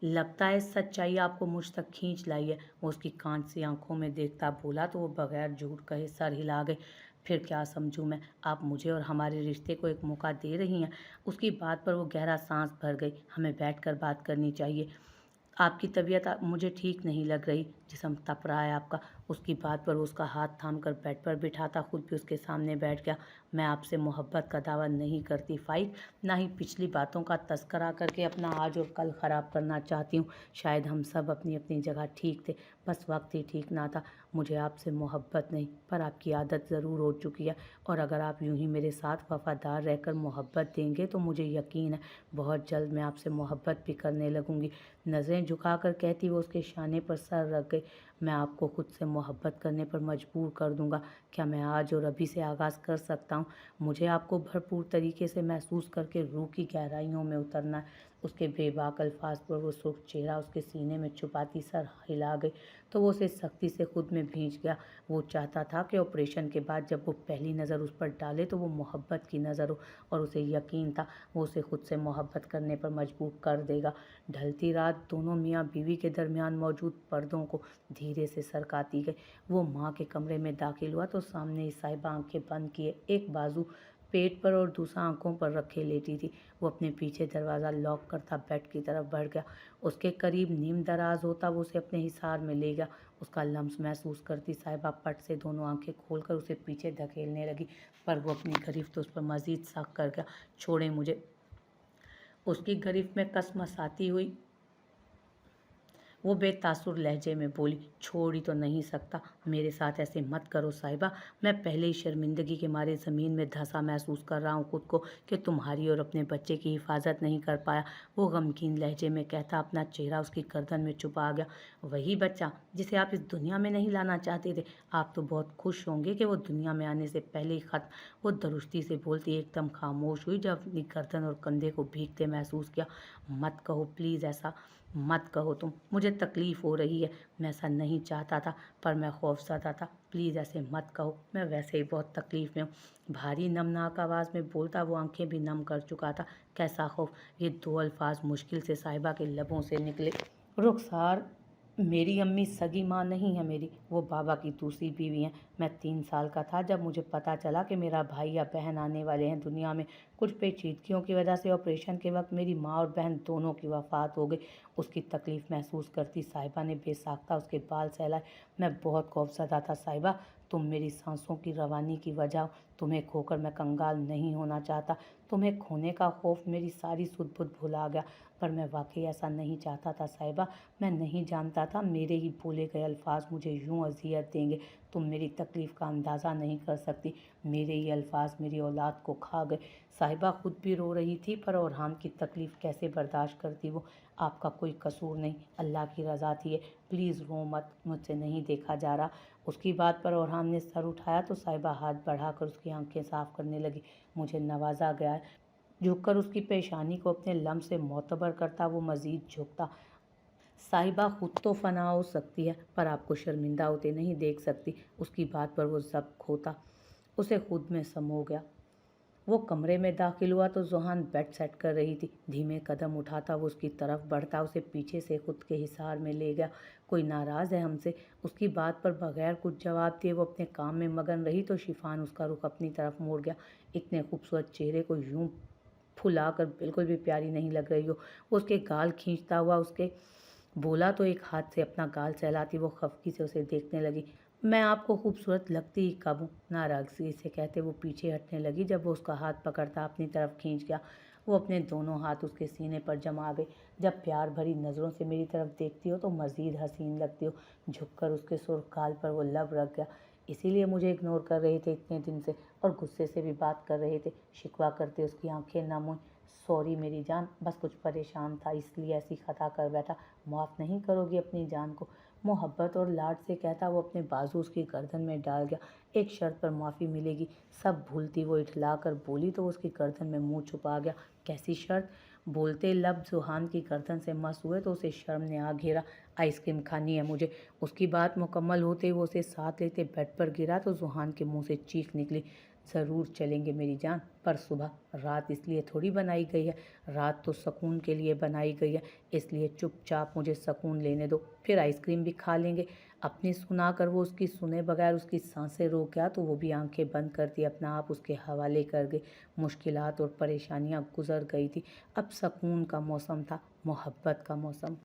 लगता है सच्चाई आपको मुझ तक खींच लाई है। वो उसकी कांच सी आंखों में देखता बोला तो वो बगैर झूठ कहे सर हिला गई। फिर क्या समझूं मैं? आप मुझे और हमारे रिश्ते को एक मौका दे रही हैं? उसकी बात पर वो गहरा सांस भर गई। हमें बैठकर बात करनी चाहिए। आपकी तबीयत मुझे ठीक नहीं लग रही, जिस्म तप रहा है आपका। उसकी बात पर उसका हाथ थाम कर बेड पर बिठाता खुद भी उसके सामने बैठ गया। मैं आपसे मोहब्बत का दावा नहीं करती फाइक, ना ही पिछली बातों का तस्करा करके अपना आज और कल ख़राब करना चाहती हूँ। शायद हम सब अपनी अपनी जगह ठीक थे, बस वक्त ही ठीक ना था। मुझे आपसे मोहब्बत नहीं, पर आपकी आदत ज़रूर हो चुकी है, और अगर आप यूं ही मेरे साथ वफादार रहकर मोहब्बत देंगे तो मुझे यकीन है बहुत जल्द मैं आपसे मोहब्बत भी करने लगूंगी। नज़रें झुकाकर कहती वो उसके शाने पर सर रख गई। मैं आपको खुद से मोहब्बत करने पर मजबूर कर दूंगा। क्या मैं आज और अभी से आगाज़ कर सकता हूँ? मुझे आपको भरपूर तरीके से महसूस करके रूह की गहराइयों में उतरना है। उसके बेबाक अल्फाज पर वो सुर्ख चेहरा उसके सीने में छुपाती सर हिला गई तो वो उसे सख्ती से खुद में भींच गया। वो चाहता था कि ऑपरेशन के बाद जब वो पहली नज़र उस पर डाले तो वो मोहब्बत की नज़र हो, और उसे यकीन था वो उसे खुद से मोहब्बत करने पर मजबूर कर देगा। ढलती रात दोनों मियाँ बीवी के दरमियान मौजूद पर्दों को धीरे से सरकाती गई। वो माँ के कमरे में दाखिल हुआ तो सामने ही साहिबा आंखें बंद किए एक बाजू पेट पर और दूसरा आंखों पर रखे लेटी थी। वो अपने पीछे दरवाज़ा लॉक करता बेड की तरफ बढ़ गया। उसके करीब नीम दराज होता वो उसे अपने हिसार में ले गया। उसका लम्स महसूस करती साहिबा पट से दोनों आंखें खोलकर उसे पीछे धकेलने लगी, पर वो अपनी गिरफ्त उस पर मजीद सख्त कर गया। छोड़े मुझे, उसकी गिरफ्त में कसमस आती हुई वो बेतासुर लहजे में बोली। छोड़ ही तो नहीं सकता, मेरे साथ ऐसे मत करो साहिबा। मैं पहले ही शर्मिंदगी के मारे ज़मीन में धंसा महसूस कर रहा हूँ खुद को कि तुम्हारी और अपने बच्चे की हिफाजत नहीं कर पाया। वो गमगीन लहजे में कहता अपना चेहरा उसकी गर्दन में छुपा गया। वही बच्चा जिसे आप इस दुनिया में नहीं लाना चाहते थे। आप तो बहुत खुश होंगे कि वो दुनिया में आने से पहले ही ख़त्म। वो दुरुस्ती से बोलती एकदम खामोश हुई जब अपनी गर्दन और कंधे को भीगते महसूस किया। मत कहो प्लीज़, ऐसा मत कहो तुम, मुझे तकलीफ़ हो रही है। मैं ऐसा नहीं चाहता था, पर मैं खौफज़दा था। प्लीज़ ऐसे मत कहो, मैं वैसे ही बहुत तकलीफ़ में हूँ। भारी नमनाक आवाज़ में बोलता वो आंखें भी नम कर चुका था। कैसा खौफ? ये दो अल्फाज मुश्किल से साहिबा के लबों से निकले। रुखसार मेरी अम्मी सगी माँ नहीं है मेरी, वो बाबा की दूसरी बीवी हैं। मैं 3 साल का था जब मुझे पता चला कि मेरा भाई या बहन आने वाले हैं दुनिया में। कुछ पेचीदगियों की वजह से ऑपरेशन के वक्त मेरी माँ और बहन दोनों की वफ़ात हो गई। उसकी तकलीफ़ महसूस करती साहिबा ने बेसाख्ता उसके बाल सहलाए। मैं बहुत खौफज़दा था साहिबा, तुम मेरी सांसों की रवानी की वजह हो। तुम्हें खोकर मैं कंगाल नहीं होना चाहता। तुम्हें खोने का खौफ मेरी सारी सुध-बुध भुला गया, पर मैं वाकई ऐसा नहीं चाहता था साहिबा। मैं नहीं जानता था मेरे ही बोले गए अल्फाज मुझे यूं अजियत देंगे। तुम मेरी तकलीफ़ का अंदाज़ा नहीं कर सकती। मेरे ही अल्फाज मेरी औलाद को खा गए। साहिबा खुद भी रो रही थी, पर ओरहान की तकलीफ़ कैसे बर्दाश्त करती वो। आपका कोई कसूर नहीं, अल्लाह की रज़ा थी। प्लीज़ रो मत, मुझसे नहीं देखा जा रहा। उसकी बात पर ओरहान ने सर उठाया तो साहिबा हाथ बढ़ाकर उसकी आंखें साफ करने लगी। मुझे नवाजा गया है। झुककर उसकी पेशानी को अपने लम से मोतबर करता वो मज़ीद झुकता। साहिबा खुद तो फ़ना हो सकती है, पर आपको शर्मिंदा होते नहीं देख सकती। उसकी बात पर वो ज़ब्त खोता उसे खुद में समो गया। वो कमरे में दाखिल हुआ तो ज़ोहान बेड सेट कर रही थी। धीमे कदम उठाता वो उसकी तरफ बढ़ता उसे पीछे से खुद के हिसार में ले गया। कोई नाराज़ है हमसे? उसकी बात पर बगैर कुछ जवाब दिए वो अपने काम में मगन रही तो शिफान उसका रुख अपनी तरफ मोड़ गया। इतने खूबसूरत चेहरे को यूं फुलाकर बिल्कुल भी प्यारी नहीं लग रही हो। वो उसके गाल खींचता हुआ उसके बोला तो एक हाथ से अपना गाल सहलाती वो खफकी से उसे देखने लगी। मैं आपको खूबसूरत लगती ही कब हूँ? नाराज़गी से कहते वो पीछे हटने लगी जब वो उसका हाथ पकड़ता अपनी तरफ खींच गया। वो अपने दोनों हाथ उसके सीने पर जमा गए। जब प्यार भरी नज़रों से मेरी तरफ देखती हो तो मज़ीद हसीन लगती हो। झुककर उसके सुर्ख गाल पर वो लब रख गया। इसीलिए मुझे इग्नोर कर रहे थे इतने दिन से, और गुस्से से भी बात कर रहे थे। शिकवा करते उसकी आंखें नम हुई। सॉरी मेरी जान, बस कुछ परेशान था इसलिए ऐसी खता कर बैठा। माफ़ नहीं करोगी अपनी जान को? मोहब्बत और लाड से कहता वो अपने बाजू उसकी गर्दन में डाल गया। एक शर्त पर माफ़ी मिलेगी। सब भूलती वो इठला कर बोली तो उसकी गर्दन में मुंह छुपा गया। कैसी शर्त? बोलते लब जुहान की गर्दन से मस हुए तो उसे शर्म ने आ घेरा। आइसक्रीम खानी है मुझे। उसकी बात मुकम्मल होते ही वो उसे साथ लेते बेड पर गिरा तो जुहान के मुंह से चीख निकली। ज़रूर चलेंगे मेरी जान, पर सुबह। रात इसलिए थोड़ी बनाई गई है, रात तो सुकून के लिए बनाई गई है। इसलिए चुपचाप मुझे सुकून लेने दो, फिर आइसक्रीम भी खा लेंगे। अपनी सुनाकर वो उसकी सुने बगैर उसकी सांसें रोक गया तो वो भी आंखें बंद करती अपना आप उसके हवाले कर गई। मुश्किलात और परेशानियां गुजर गई थी। अब सुकून का मौसम था, मोहब्बत का मौसम।